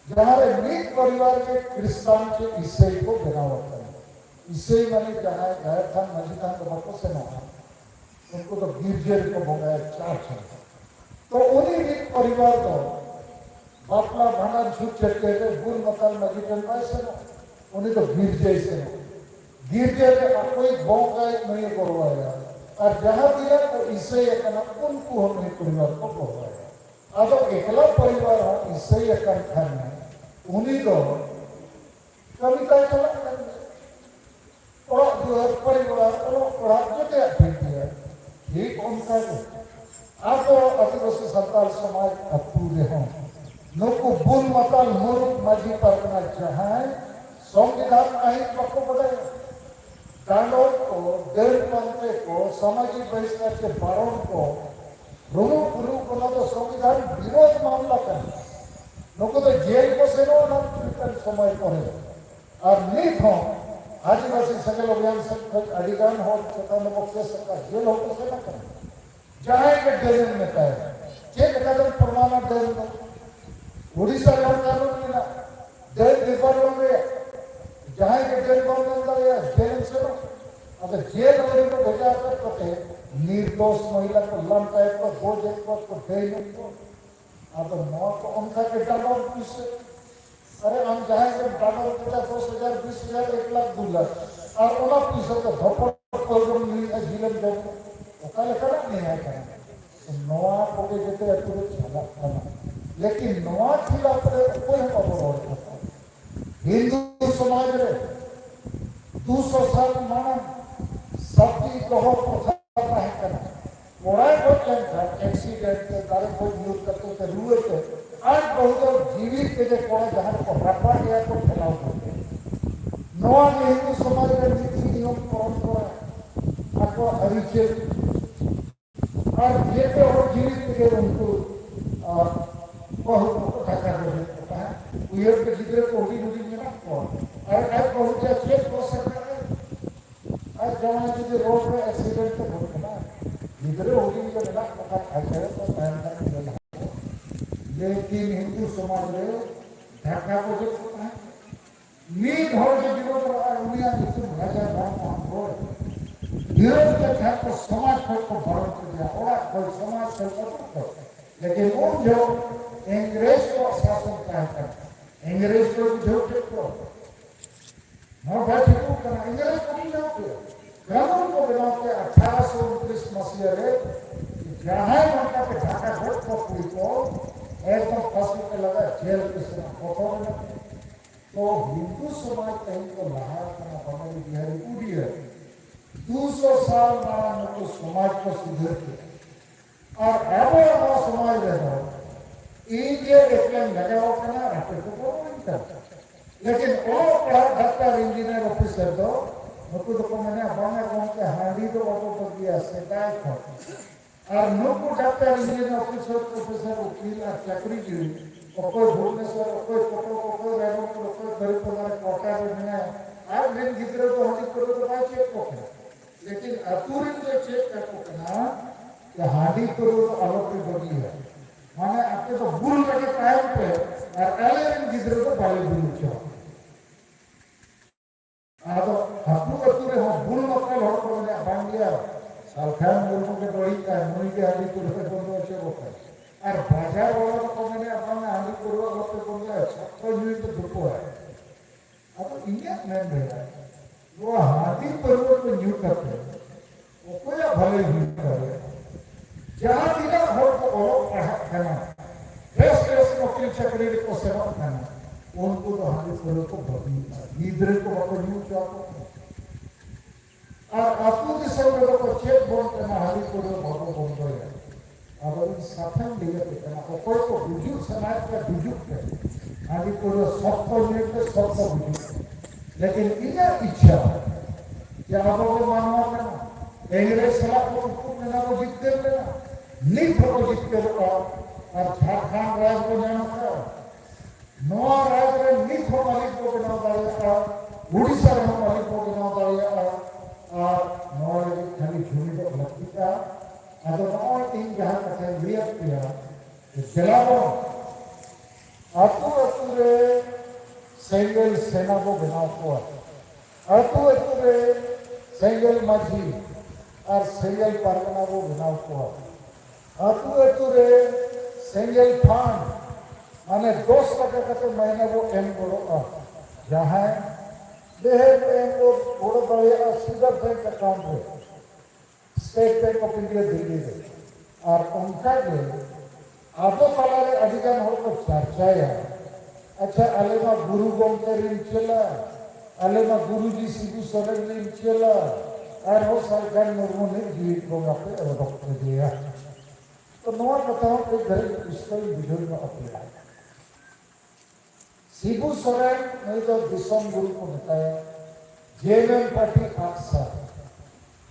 जहाँ नीत परिवार के क्रिस्तान के ईसाई को बना होता है ईसाई माने जहाँ गाय था मस्जिद का बापों से ना उनको तो गिरजे को बोला चार तो उन्हीं नीत परिवार को बापला भाना झूठ चलते थे बुल मकाल मस्जिद में से ना उन्हें तो गिरजे के कोई गाँव का नहीं करवाया और जहाँ दिया तो ईसाई करना उनको हम नहीं परिवार को करवाया अब एकला परिवार हो ईसाई कर खाने उन्हीं को कविता चला और परिवार और जो दिया ठीक उनका आप आदिवासी संताल समाज अपूरे हों नुकु बुल मताल मुरुक मजी परगना जहाँ संविधान आइन पक्को बढ़ाए कानून को देर पंथे को सामाजिक बहिष्कार के बारों को रुमु गुरु को ना तो संविधान विरोध मामला करना नुकु तो जेल को से ना चुकन समय पड़े और नीत हो आदिवासी संगल अभियान से अधिकार हो चेतन पक्ष सरकार जेल हो तो से ना करना जहाँ के डेलन में कहे चेक कदम प्रमाण डेलन उड़ीसा का कानून में ना जेल डिपार्ट होंगे जहाँ के जेल कौन अंदर या जेल से ना अगर जेल वाले को भेजा कर पते निर्दोष महिला को लंबा एक को बोझ एक को डेल एक को अब नौ को उनका के डालो पुलिस अरे हम जहाँ के डालो कितना 10,000 20,000 1 लाख 2 लाख और उन्हें पुलिस को धोखा प्रोग्राम मिली जिले में वो कल करा नहीं है करा नौ को के जैसे अतुरे चला करना लेकिन नवा खिलाफ कोई खबर हिंदू समाज रे 200 साल माना सबकी कहो प्रथा है करना कोड़ाई को एक्सीडेंट के कारण कोई न्यूज करते थे रुए थे आज बहुत जीवित के जो कोड़ा जहाँ को रखा गया तो फैलाव करते नवा में हिंदू समाज में नीति नियम परंपरा आपको हरिचे और ये तो और जीवित के उनको बहुत ढका देता है उयर के जिधर कोड़ी मुड़ी में ना और बहुत अच्छे हो सकता है आज जवान जुदी रोड में एक्सीडेंट तो घटना गिदरे होगी जो मेरा पता आगे तो टाइम तक मिला लेकिन हिंदू समाज में ढाका को जो है नींद हो जो विरोध दुनिया में तुम राजा राम हो विरोध के ठाक को समाज को भरण कर दिया और कोई समाज से को लेकिन वो जो अंग्रेज को शासन करता अंग्रेज को जो को नौभाटी को करना अंग्रेज को भी जाते कानून को बनाते 1829 मसीहा रे जहाँ उनका पे ढाका घोट को पूरी को एकदम फांसी पे लगा जेल के समय फोटो में तो हिंदू समाज कहीं को लहार करना हमारी बिहारी पूरी है 200 साल माना तो समाज को सुधर के और अब वो समाज रहता ये एक्लेम लगाओ करना रहते तो वो नहीं करता लेकिन वो पढ़ा डॉक्टर इंजीनियर ऑफिसर तो नुकु तो मैंने बांगा गांव के हांडी तो ऑटो पर दिया सेटाई था और नुकु डॉक्टर इंजीनियर ऑफिसर वकील और चाकरी की कोई भुवनेश्वर कोई कोटो कोई रेनो कोई गरीब तुम्हारे कोटा में मैंने आज दिन गिद्रे तो हांडी करो तो बात चेक को लेकिन अतुरित जो चेक करको करना कि हांडी करो तो अलग की बनी है माने आपके तो बुल लगे टाइम पे और एलेन गिद्रे तो बाली बुल चो आदो हकु अतुरे हो बुल मक्कल हो को मैंने बांडिया सालखान मुर्मू के बड़ी का मुई के हांडी करो तो बंदो अच्छे होता है और बाजार वाला को मैंने अपना हांडी करो तो बंदो अच्छा तो ये तो दुखो है अब इंडिया में है वो हाथी पर्वत में न्यू करते हैं वो कोई भले न्यू करे जहाँ दिला हो तो और पढ़ा करना बेस्ट नौकरी चाकरी को सेवा करना उनको तो हाथी पर्वत को बदी नींद्रे को बको न्यू चाहते और आपको जिस समय को चेक बोल करना हाथी पर्वत बको बोल गया अब इन साथन दिया करना कोई को बुजुर्ग समाज का बुजुर्ग है हाथी पर्वत सबको मिलते सबको बुजुर्ग लेकिन इन्हें इच्छा कि आप लोग मानवा करना अंग्रेज सलाह को हुकुम में ना वो जीतते लेना नीत को जीतते रहो और झारखंड राज्य को जाना था नवा राज्य में नीत हो मालिक को बनाओ दालिया उड़ीसा में मालिक को बनाओ दालिया और नवा राज्य खाली झूठी तो लगती था अगर नवा टीम जहाँ कथे लिया किया जलाओ आपको अतुरे सेंगल सेना को बनाओ हुआ अतु अतुरे सेंगल माझी और सेंगल परगना को बनाओ हुआ अतु अतुरे सेंगल फान माने 2 टका का तो महीने वो एम बोलो जहाँ देहर एम को बोलो बड़े सीधा बैंक अकाउंट में state bank of India Delhi में और उनका जो आपको पता है अधिकार हो तो चर्चा है अच्छा अलेमा गुरु गोमते रिंचला अलेमा गुरुजी सिबू सोरेन रिंचला और वो सरकार मुर्मू ने जीवित को पे रोक दिया तो नवा बताओ कि घर इसको वीडियो में अपलोड सिबू सोरेन नहीं तो दिसम गुरु को बताया जेएमएम पार्टी आक्सा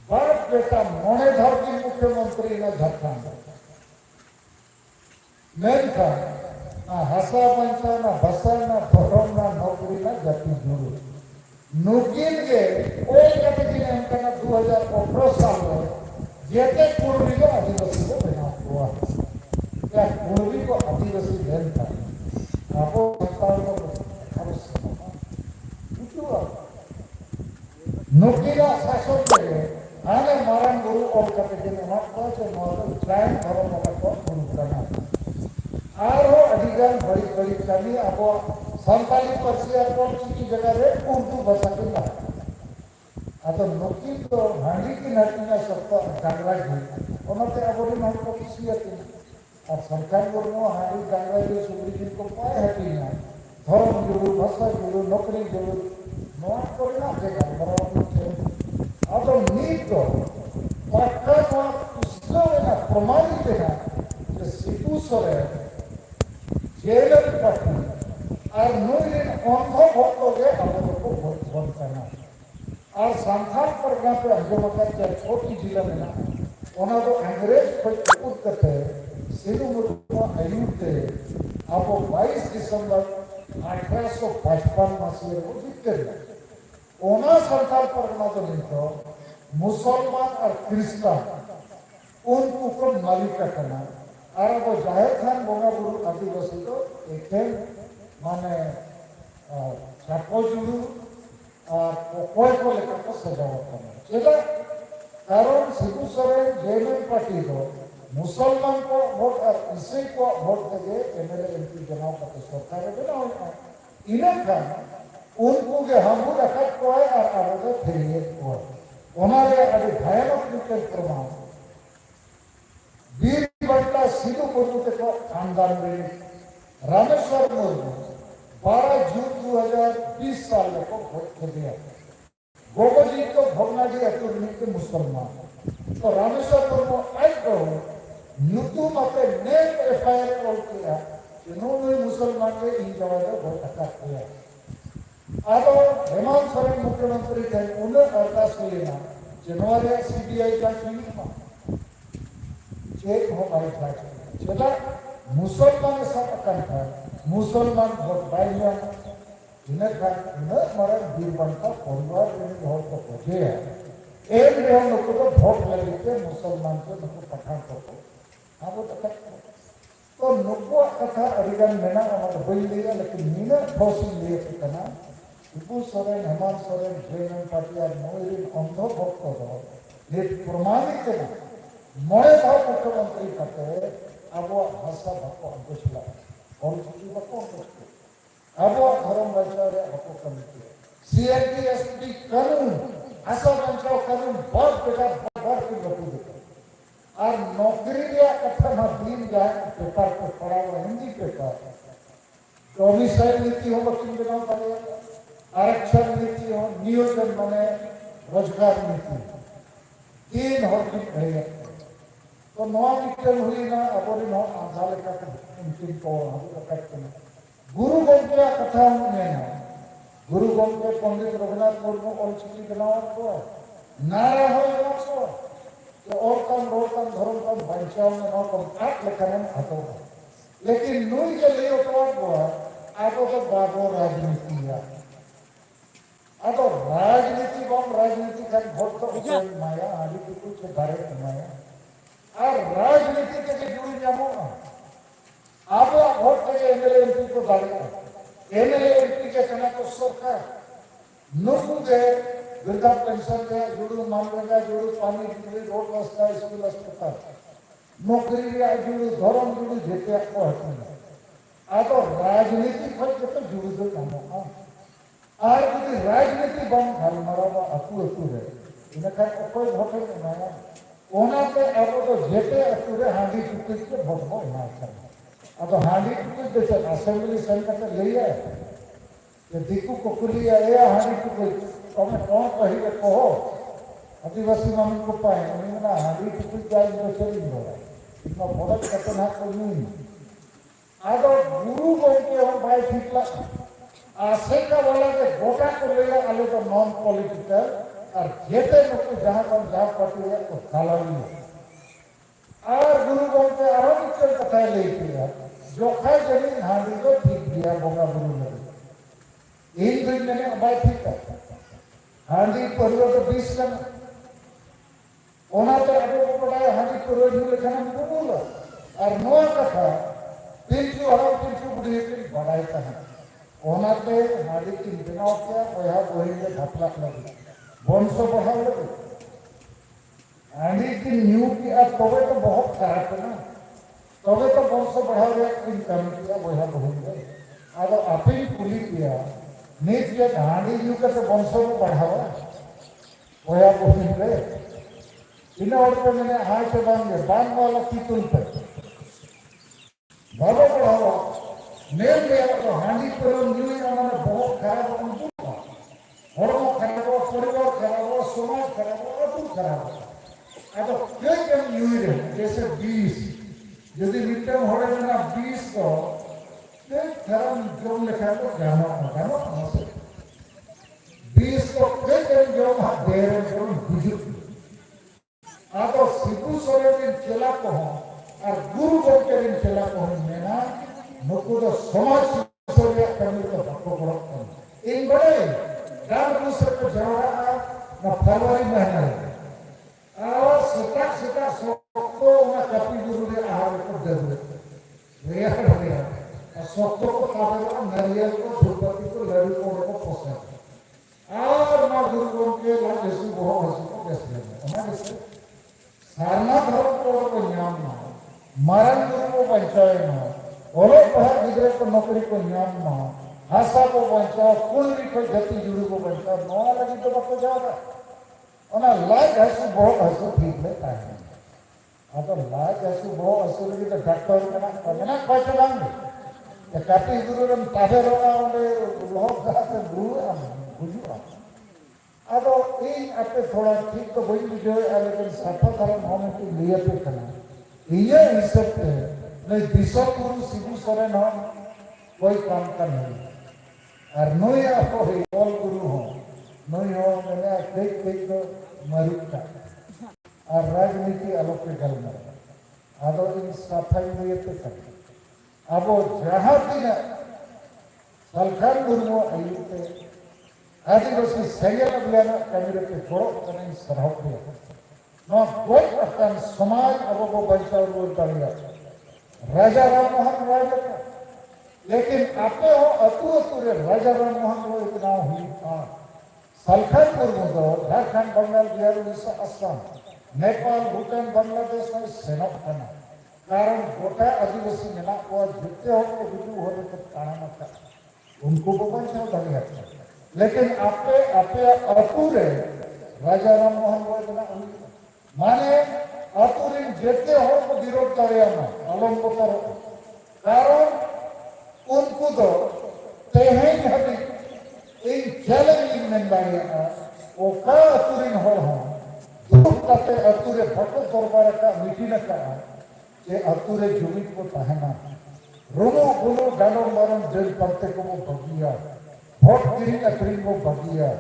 बड़ बेटा मणिधर की मुख्यमंत्री ने झारखंड मेनका हसा पंचा ना भसा ना धर्म ना नौकरी ना जाति जुड़े नुकिन के कोई कैटेगरी ने इनका 2018 साल में जेते पूर्वी को आदिवासी को बना हुआ क्या पूर्वी को आदिवासी देन था आपको सरकार को नुकिला शासन के आने मारन गुरु और कैटेगरी में मत पाँच मॉडल ट्राइन धर्म का को गुरु करना और वो अधिकार बड़ी बड़ी कमी अब संताली परसिया कौन सी जगह रे उर्दू भाषा के ना अब तो नौकरी तो हांडी की नाटी ना सबको डांगला की उन्होंने अब वो नहीं को किसी आती और सरकार को वो हांडी डांगला जो सुबह दिन को पाए है कि ना धर्म गुरु भाषा गुरु नौकरी गुरु नौकरी करना देगा बराबर अब तो नीट को पक्का को उसको ना प्रमाणित है कि सिद्धू सोरेन जेलर पार्टी और नूरिन अंध भक्त के लोगों को वोट करना और संथाल परगना पे अंजमका के छोटी जिला में ना उन्हें तो अंग्रेज कोई कुछ करते सिद्धू मुर्मू आयुते अब 22 दिसंबर 1855 मसीह को जीतते हैं उन्हें संथाल परगना तो नहीं तो मुसलमान और क्रिस्तान उनको को मालिक करना और वो जाहिर खान बोंगा बुरु आदिवासी तो एकेल माने छापो जुड़ू कोई को लेकर को सजावट करना चला कारण सिबू सोरेन जेएमएम पार्टी को मुसलमान को वोट और ईसाई को वोट देके एमएलए एमपी चुनाव करते सरकार बनाओ इन्हें खान उनको के हम लोग अकट को है और आरोग्य फिरिए को उन्होंने अभी भयानक रूप से प्रमाण वीर बंटा सिद्धू मुर्मू के खानदान में रामेश्वर मुर्मू 12 जून 2020 साल को वोट दिया गोपाजी तो भोगनाजी अतुर्नी के मुसलमान तो रामेश्वर मुर्मू आज को नुतु मते नेम एफआईआर कॉल किया इन्होंने मुसलमान के इन जवाब वोट अटैक किया अब हेमंत सोरेन मुख्यमंत्री थे उन्हें अरदास लेना जनवरी सीबीआई का चीफ चेक हो मारी था चला मुसलमान सब अकन था मुसलमान वोट बाइया इन्हें था इन्हें मरे बीरबल का परिवार में वोट को पहुंचे है एक में हम लोगों को वोट लगे थे मुसलमान को नुकु पठान को हाँ वो तो नुकु कथा अरिगन में ना हमारे वही लिया लेकिन मीना ठोसी लिए थे करना सिबू सोरेन हेमंत सोरेन जेएमएम पार्टी और मोइरिन अंध भक्त हो ये प्रमाणित है मोए भाव मुख्यमंत्री कहते अब वो भाषा भको अंकुशला और किसी भको अंकुश अब वो धर्म बचाव भको कमिटी सीएनटीएसपी कानून आशा बचाव कानून बहुत बेटा बहुत की भको देता और नौकरी या कथा में दिन जाए पेपर पे पढ़ा हुआ हिंदी पेपर तो भी सही नीति हो वकील बनाओ पड़ेगा आरक्षण नीति हो नियोजन बने रोजगार नीति तीन हो रहेगा तो नौ निकल हुई ना अबोरी नौ आधार का अंतिम को हम करते हैं गुरु गोंके कथा में ना गुरु गोंके पंडित रघुनाथ मुर्मू और चिट्ठी बनाओ को नारा हो ना सो तो और कम धर्म कम बचाव में ना कम आप लेखन आतो लेकिन नुई के लिए उपवाद हुआ आपको तो बाबो राजनीति है अब राजनीति बम राजनीति का वोट तो माया आदि की कुछ भारत माया और राजनीति के जुड़ी जामो अब वोट के एमएलए एमपी को भारत एमएलए एमपी के चना तो सरकार नुकु के वृद्धा पेंशन के जुड़ू मामला जुड़ू पानी जुड़ी रोड रास्ता स्कूल अस्पताल नौकरी या जुड़ू धर्म जुड़ू जेते को हटना अब राजनीति खोज तो जुड़ू दो काम और यदि राजनीति बंद घर मरावा अतुरे इन्हें कहीं कोई वोट नहीं आया ओना पे अब तो जेते अतुरे हांडी चुकी के वोट हो ना करना अब हांडी चुकी जैसे असेंबली सेंटर में ले आए ये दिक्कु कोकुली आया हांडी चुकी हमें कौन कही कहो आदिवासी मामले को पाए उन्हें ना हांडी चुकी जाए तो चली होगा इतना बड़ा कथन है कोई नहीं अब गुरु को के हम भाई ठीक आशेका वाला के गोटा को ले आलो तो नॉन पॉलिटिकल और जेते लोग जहां पर जहां पार्टी है वो दलाली और गुरु गोल के आरोप के कथा ले किया जो खाए जमीन हांडी को ठीक दिया बोगा गुरु ने इन दिन मैंने अबाई ठीक है हांडी परिवार तो 20 का ओना तो अबे को पढ़ाया हांडी परिवार जो लिखा ना बोला और नौ कथा 300 बुढ़ी की बढ़ाई था ओना पे हाड़ी की बनाओ क्या वह वही के घपला लगी बोनसो बढ़ा लगे हाड़ी की न्यू की अब तबे तो बहुत खराब है ना तबे तो बोनसो बढ़ा गया इनकम किया वह बहुत गए अब आप ही पुली किया नीच ये हाड़ी न्यू के तो बोनसो को बढ़ावा वह बहुत गए इन और पे मैंने हाई से बांध वाला की तुल पे बाबा बढ़ावा नेम ले तो हांडी पर न्यू हमारा बहुत खराब उनको हरमो खराब परिवार खराब समाज खराब अतुल खराब अब क्या क्या न्यू है जैसे 20 यदि मिटम हो रहे ना 20 को ते खराब जो लिखा तो गाना से 20 को क्या क्या जो दे रहे जो बुजुर्ग अब सिद्धू सोरेन चला को और गुरु को के चला को मेना नुकुद समाज सेवा करने का हक्को बड़ा इन बड़े राम दूसरे को जरूरा न फरवरी महीना रेयर रेयर सत्य को ताबे नारियल को धूपबत्ती को लड्डू को पोसे और ना गुरु के लाज जैसी बहुत हंसी को बेच लेंगे हमारे से सारना धर्म को न्याम ना मरण गुरु को बचाए ना ओलो पहर गिदरे को नौकरी को न्याम ना हासा को बचाओ कुंडली को जति जुड़ी को बचाओ नौआ लगी तो बको जाओगा ओना लाज हंसी बहुत हंसी ठीक लेता है अब लाज हंसी बहुत हंसी लगी तो डॉक्टर कना कैसे लाएंगे काटी गुरु रम ताबे रोना ओंडे लोग गाते गुरु बुझुआ अब इन आपे थोड़ा ठीक तो वही बुझे लेकिन सफल धर्म होने की लिए पे करना ये हिसाब पे नहीं दिशा गुरु सिद्धू सरेन हो कोई काम का नहीं और नई आपको ऑल गुरु हो नई हो मैंने कई तो मरुका और राजनीति आलोक पे गल में अब इन सफाई लिए पे करना अब जहाँ भी ना सलखान गुरु आयु पे आदिवासी सेगेल अभियान कमिरे पे थोड़ो कने सरहद पे नो गोल अकान समाज अब को बचाव रोल डालिया राजा राम मोहन राय का लेकिन आपे हो अतुरे राजा राम मोहन रो इतना हुई था सलखान गुरु दो झारखंड बंगाल बिहार उड़ीसा असम नेपाल भूटान बांग्लादेश में सेनक करना कारण गोटा आदिवासी मेना को जितने हो तो बिजू हो तो ताना मत उनको को बचाव डालिया लेकिन आपे अतुरे राजा राम मोहन राय का माने अतुरे जेते हो तो विरोध करे ना अलंब करो कारण उनको तो तेहें हबी इन चैलेंजिंग मेंबारिया ओका अतुरे हो दुख करते अतुरे भटो दरबार का मीटिंग का जे अतुरे जुमित को तहना रोनो बोलो गानो मारन जेल पड़ते को वो बगिया भोट किरिंग अक्रिंग को बगिया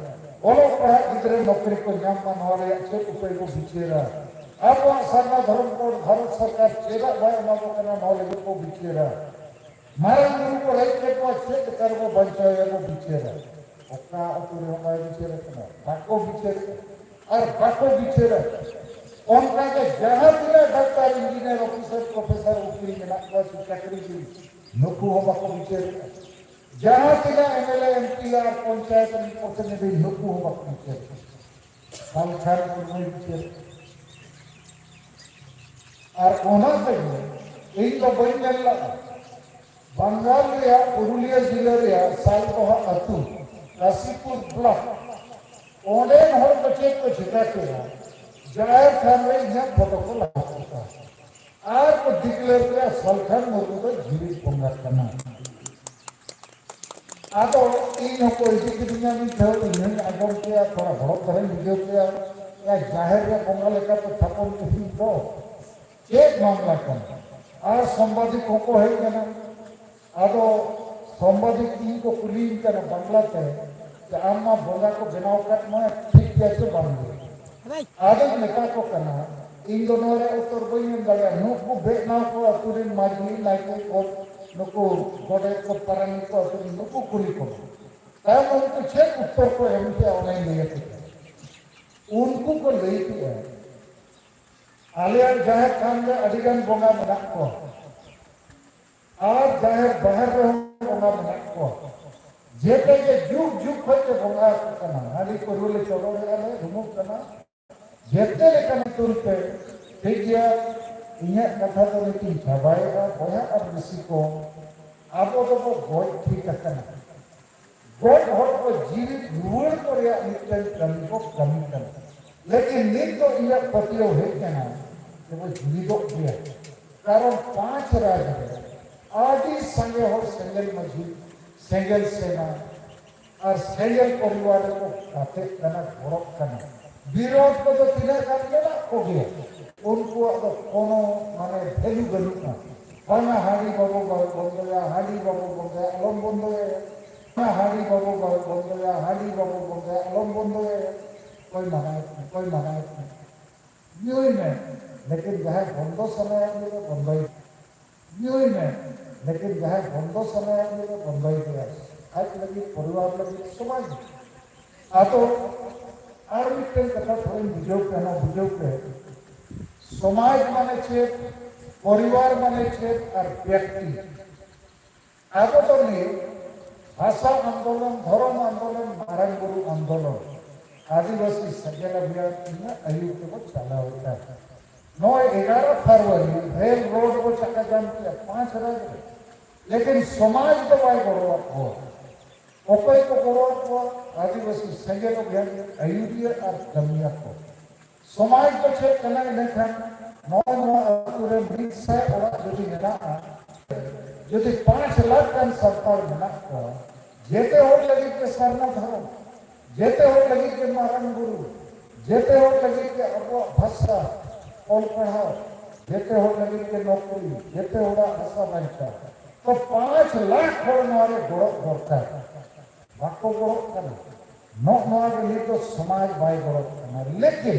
ओलो पढ़ा गिदरे नौकरी को न्याम मानवाले अच्छे उपाय को बिचेरा अब वहाँ सरना धर्म को भारत सरकार चेरा भाई मानो करना नॉलेज को बिचेरा मारन गुरु को रही के को अच्छे कर वो बचाए वो बिचेरा अपना अतुरे हमारे बिचेरा करना बाको बिचेरा और बाको बिचेरा उनका के जहाँ भी डॉक्टर इंजीनियर ऑफिसर प्रोफेसर वकील में ना चाकरी की नुकु हो बाको बिचेरा जहाँ तिना एमएलए एमपीआर पंचायत प्रतिनिधि नुकु हो बाको बिचेरा सलखान गुरु बिचेरा और ओना से इन तो बड़ी जल्ला बंगाल रे पुरुलिया जिले रे सालकोहा अतु काशीपुर ब्लॉक ओंडे हर बच्चे को छिका के जाहिर खान में यह फोटो लगा आज को डिक्लेयर किया सलखान गुरु को जीवित पंगा करना अब इन को इसी की दुनिया में थे इन्हें आगम किया थोड़ा बहुत तरह वीडियो किया या जाहिर में पंगा लेकर तो थपन नहीं दो एक मामला कर और संवादिकों को है क्या अब संवादिक इनको कुली क्या बांग्ला थे कि आमा बोला को बिनाव कर मैं ठीक कैसे बन गए आदम नेता को करना इन दोनों रे उत्तर बइन गया नुकु बेनाव को अतुरिन माजली लाइके को नुकु गोडे को परनी को अतुरिन नुकु कुली को तब उनको छे उत्तर को एमपी ऑनलाइन लिए थे उनको को ले है आलियार जाहिर खान में अडिगन बोंगा मना को और जाहिर बाहर में बोंगा मना को जेते के जुग जुग होते बोंगा करना आदि को रोले चलो रे आले रिमूव करना जेते लेकर तुरते ठीक है इन्हें कथा तो लेकिन छबाएगा बोया अब किसी को आपको तो वो बहुत ठीक करना बहुत बहुत को जीवित रूल को या नित्य कमी को कमी करना लेकिन नींद तो यह पतियो है क्या ना कि वो जीवित गया कारण 5 राज्य है आदि संगे हो सेंगल मझी सेंगल सेना और सेंगल परिवार को काटे करना गौरव करना विरोध को तो तीन करके ना हो गया उनको अब कोनो माने वैल्यू वैल्यू ना होना हाड़ी बाबू बंद गया हाड़ी बाबू बंद गया अलम बंद गया हाड़ी बाबू बंद गया हाड़ी बाबू बंद गया अलम बंद गया कोई मना न्यूई में लेकिन जहाँ बंदो समय आएंगे बंद ही न्यूई में लेकिन जहाँ बंदो समय आएंगे बंद ही गया आज लगी परिवार लगी समाज आ तो और भी कई कथा थोड़ी बुझो के ना बुझो के समाज माने छे परिवार माने चेत और व्यक्ति आगो तो नहीं भाषा आंदोलन धर्म आंदोलन मारंग गुरु आंदोलन आदिवासी संगठन अभियान आयुक्त को चला होता है 9-11 फरवरी रेल रोड को चक्का जाम किया 5 राज्य लेकिन समाज तो भाई गौरव हो ओपई को गौरव हो आदिवासी संगठन अभियान आयुक्त और गमिया को समाज तो छे कना नहीं 9 अतुरे मिक्स है और जुदी ना जुदी 5 लाख टन सरकार बना को जेते हो लगी के सरना धर्म जेते हो लगी के मारन गुरु जेते हो लगी के अब भाषा और पढ़ाओ जेते हो लगी के नौकरी जेते हो आशा बनता तो 5 लाख हो हमारे गोड़ करता है बाको गोड़ करना नो हमारे लिए तो समाज भाई गोड़ करना लेकिन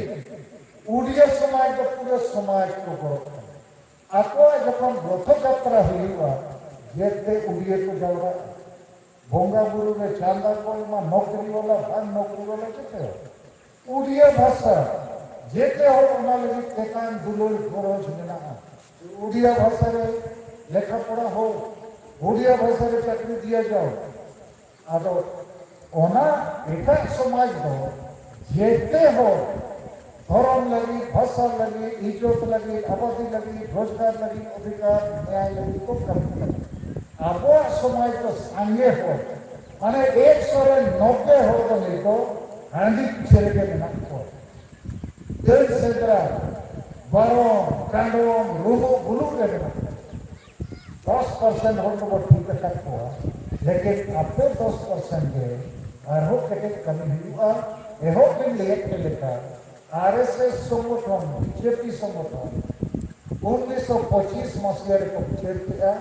उड़िया समाज तो पूरे समाज को गोड़ करना आपको जब हम रथ यात्रा हुई हुआ जेते उड़िया को जाओ भोंगा गुरु में चांदा को में नौकरी वाला भान नौकरी वाला कितने उड़िया भाषा जेते हो उना लगी तेकान दुलोल खरोच बिना उड़िया भाषा रे लेखा पढ़ा हो उड़िया भाषा रे चाकरी दिया जाओ आदो ओना एका समाज दो जेते हो धर्म लगी भाषा लगी इज्जत लगी आबादी लगी रोजगार लगी अधिकार न्याय लगी तो करते लगी अब समाज तो संगे हो माने 190 हो तो नहीं तो हांडी पिछले के बिना को दिल से जरा बारो कांडो रूमो गुलू के बिना 10% हो तो ठीक है को लेकिन आपके 10% के और हो के कमी हुआ ये हो के लिए के लेकर आरएसएस संगठन बीजेपी संगठन 1925 मसीहा को चेड़ किया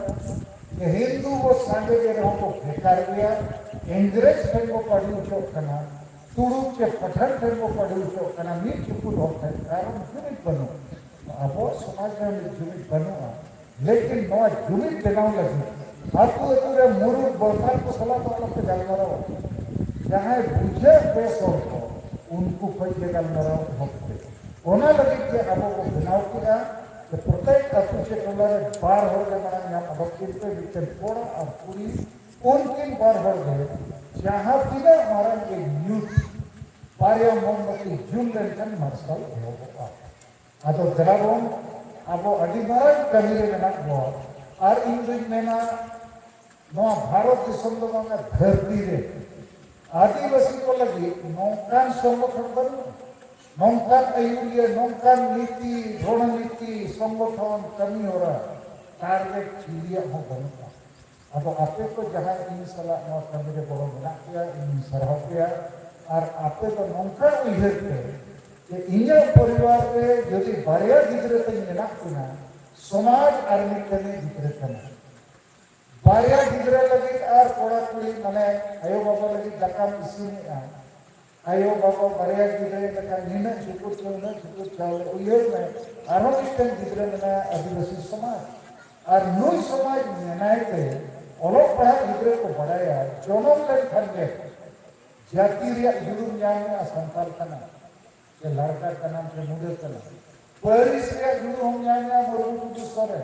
कि हिंदू वो सांगे के रहो को बेकार गया इंग्रेज थे वो पढ़ी उठो करना तुड़ू के पठान थे वो पढ़ी उठो करना मीट चुकुल होता है कारण जुमित बनो अब वो समाज में जुमित बनो लेकिन नौ जुमित बनाओ लगी आपको पूरे मुरुद बोलता को सलाह तो अलग से डाल मरो जहाँ बुझे बेस हो उनको कोई जगह मरो होते होना लगी कि अब वो बनाओ किया तो प्रत्येक अतुचे कलर बार हो गए मना यहाँ अब कितने बिकते थोड़ा और पूरी उनकिन बार हो गए जहाँ बिना हमारा ये यूथ पारिया मोमबत्ती जून लेकर मरसल होगा अब तो दरारों अब वो अधिमार कमीरे में ना हुआ और इंग्लिश में ना नौ भारत दिसंबर में धरती रे आदिवासी को लगी नौकान संगठन बनो नौकान आयुर्य नौकान नीति रणनीति संगठन कमी हो रहा टारगेट चिड़िया हो बनता अब आपे तो जहाँ इन सलाह नौ कमीरे बड़ो बना किया इन सरह किया और आपे तो नौका उइहर के कि इन्या परिवार के यदि बारिया गिदरे तो इन्हें ना समाज आर्मी करने गिदरे करना बारिया गिदरे लगी और कोड़ा कुड़ी मने आयो बाबा लगी दकाम इसी में आयो बाबा बारिया गिदरे लगा नीना चुकुर चावल उइहर में आरोग्य गिदरे में आदिवासी समाज और नुई समाज में के ओलोक पढ़ा गिदरे को बढ़ाया जोनों ले खंडे जाति रिया जुलूम जाने संताल का नाम ये लड़का का नाम से मुझे चला परिस रिया जुलूम जाने मुर्मू कुछ सरे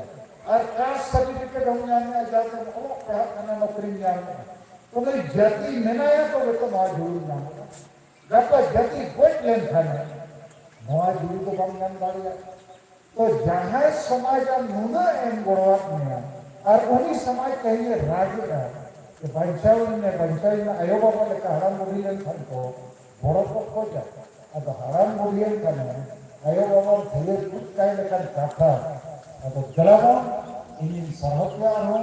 और कास्ट सर्टिफिकेट हम जाने जाते हैं ओलोक पढ़ा करना नौकरी जाने तो नहीं जाति मेनाया तो वे तो मार जुलूम जाने गप्पा जाति कोई प्लान था नहीं मार जुलूम को बम जान डालिया तो जहाँ समाज नूना एम गुणवत्ता में और उन्हीं समाज कहिए राज्य का कि पंचायत में आयो बाबा लेकर हराम बुढ़ी लेन खन को बड़ो को खोजा अब हराम बुढ़ी लेन खन आयो बाबा धीरे कुछ कहीं लेकर काटा अब जलावा इन सरहद में हो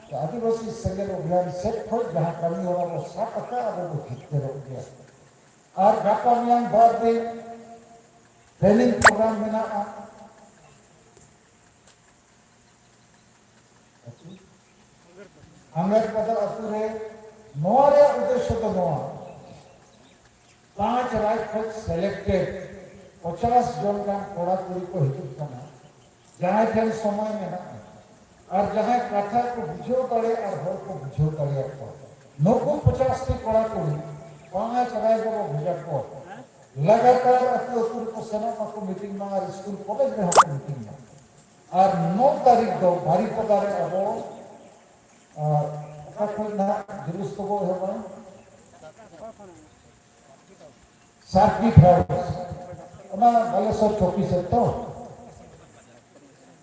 तो आदिवासी संगठन अभियान से खोज जहाँ कमी हो रहा वो साफ का अब वो खींचते रोक गया और घाटा में बाद में ट्रेनिंग प्रोग्राम में ना अंगत पदर अतुरे नोरे उद्देश्य तो नोआ 5 राइफल सेलेक्टेड 50 जन का कोड़ा कुड़ी को हिजुत करना जहाँ जन समय में ना और जहाँ कथा को बुझो करे और हर को बुझो करे आपको नौको 50 की कोड़ा कुड़ी 5 राइफल को बुझा को लगातार अतुरे को सेना को मीटिंग में और स्कूल कॉलेज में होकर मीटिंग में और 9 तारीख दो बारीपदा रे अब जुलूस को होगा सार्किट हाउस बालेश्वर चौकी से तो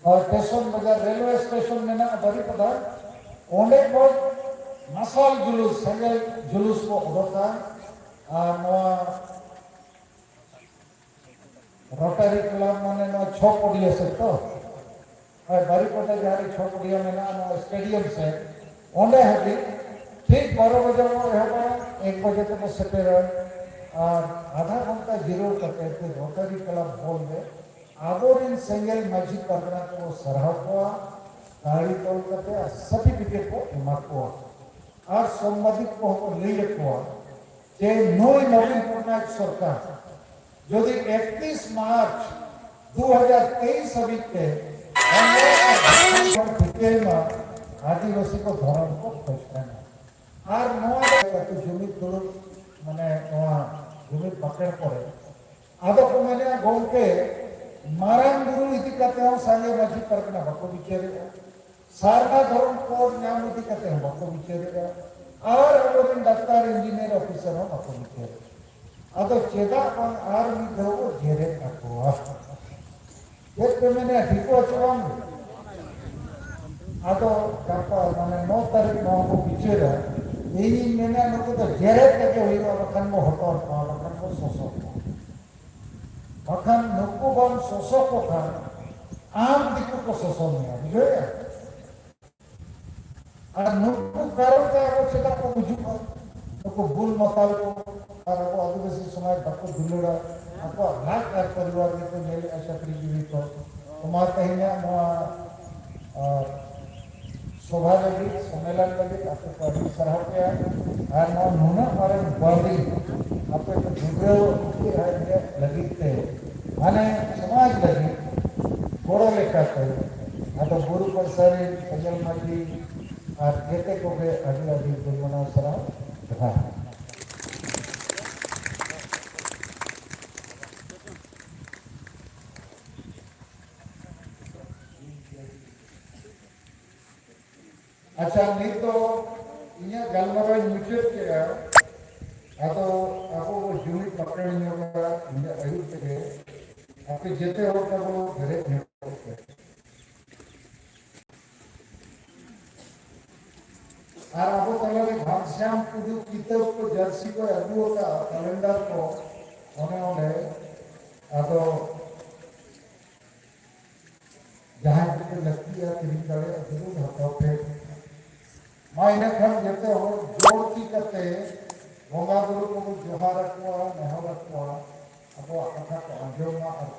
और स्टेशन बाजार रेलवे स्टेशन में ना बारीपदा ओंडे को मसाल जुलूस सेंगल जुलूस को उड़ता रोटरी क्लब माने ना 6 पड़िया से तो और बारीपदा जहाँ 6 पड़िया में ना स्टेडियम से ओंडे है ठीक 12 बजे वो होगा 1 बजे तक सेटेर और आधा घंटा जीरो करते थे रोटरी क्लब हॉल में आबोरिन सेंगल माझी परगना को सरहाव को गाड़ी तोल करते सर्टिफिकेट को एमा को और संबंधित को ले को जे नवीन पटनायक सरकार यदि 31 मार्च 2023 अभी के डिटेल में आदिवासी को धर्म को खोजना और नवा जमी तुड़ माने जमी पकड़ पड़े आदो को मैंने गोल के मारान गुरु इति कहते हैं सांगे माझी परगना बको बिचारे सारना धर्म कोड नाम इति कहते हैं बको बिचारे और अगर डॉक्टर इंजीनियर ऑफिसर हो बको बिचारे आदो चेदा और आर्मी दो जेरे अकोआ एक पे मैंने हिको चलाऊं आदो कापा माने 9 तारीख को बिचारे यही मैंने नको तो जेरे तक हुई बखन को हटो बखन को सोसो बखन नुकु बन सोसो को खान आम दिक्कत को सोसो नहीं बुझे और नुकु कारण का वो चेता को बुझू नुकु बुल मताल को और वो आदिवासी समाज बको दुलड़ा आपको लाख कर परिवार के तो मेले अशक्री जीवी को तुम्हारे कहीं ना शोभा लगी सम्मेलन लगी आपके पार्टी सराह पे आए और ना नूना और बॉडी आपके तो जुगरे है लगी थे माने समाज लगी थोड़ा लेखा थे तो गुरु पर सारे संजल माजी और कहते को के अभी गुरुमना सराह हाँ अच्छा नहीं तो इन्हें गलमरा म्यूचुअल के तो आपको वो यूनिट पकड़ नहीं होगा इन्हें अयुक्त के आपके जेते हो तब वो घरे नहीं होते और आपको कलर घनश्याम पुदु कितने को जर्सी को अबू का कैलेंडर को उन्होंने तो जहाँ पे लगती है तीन कड़े जरूर होता है मायने खन देते हो जोड़ की करते होगा गुरु को जोहार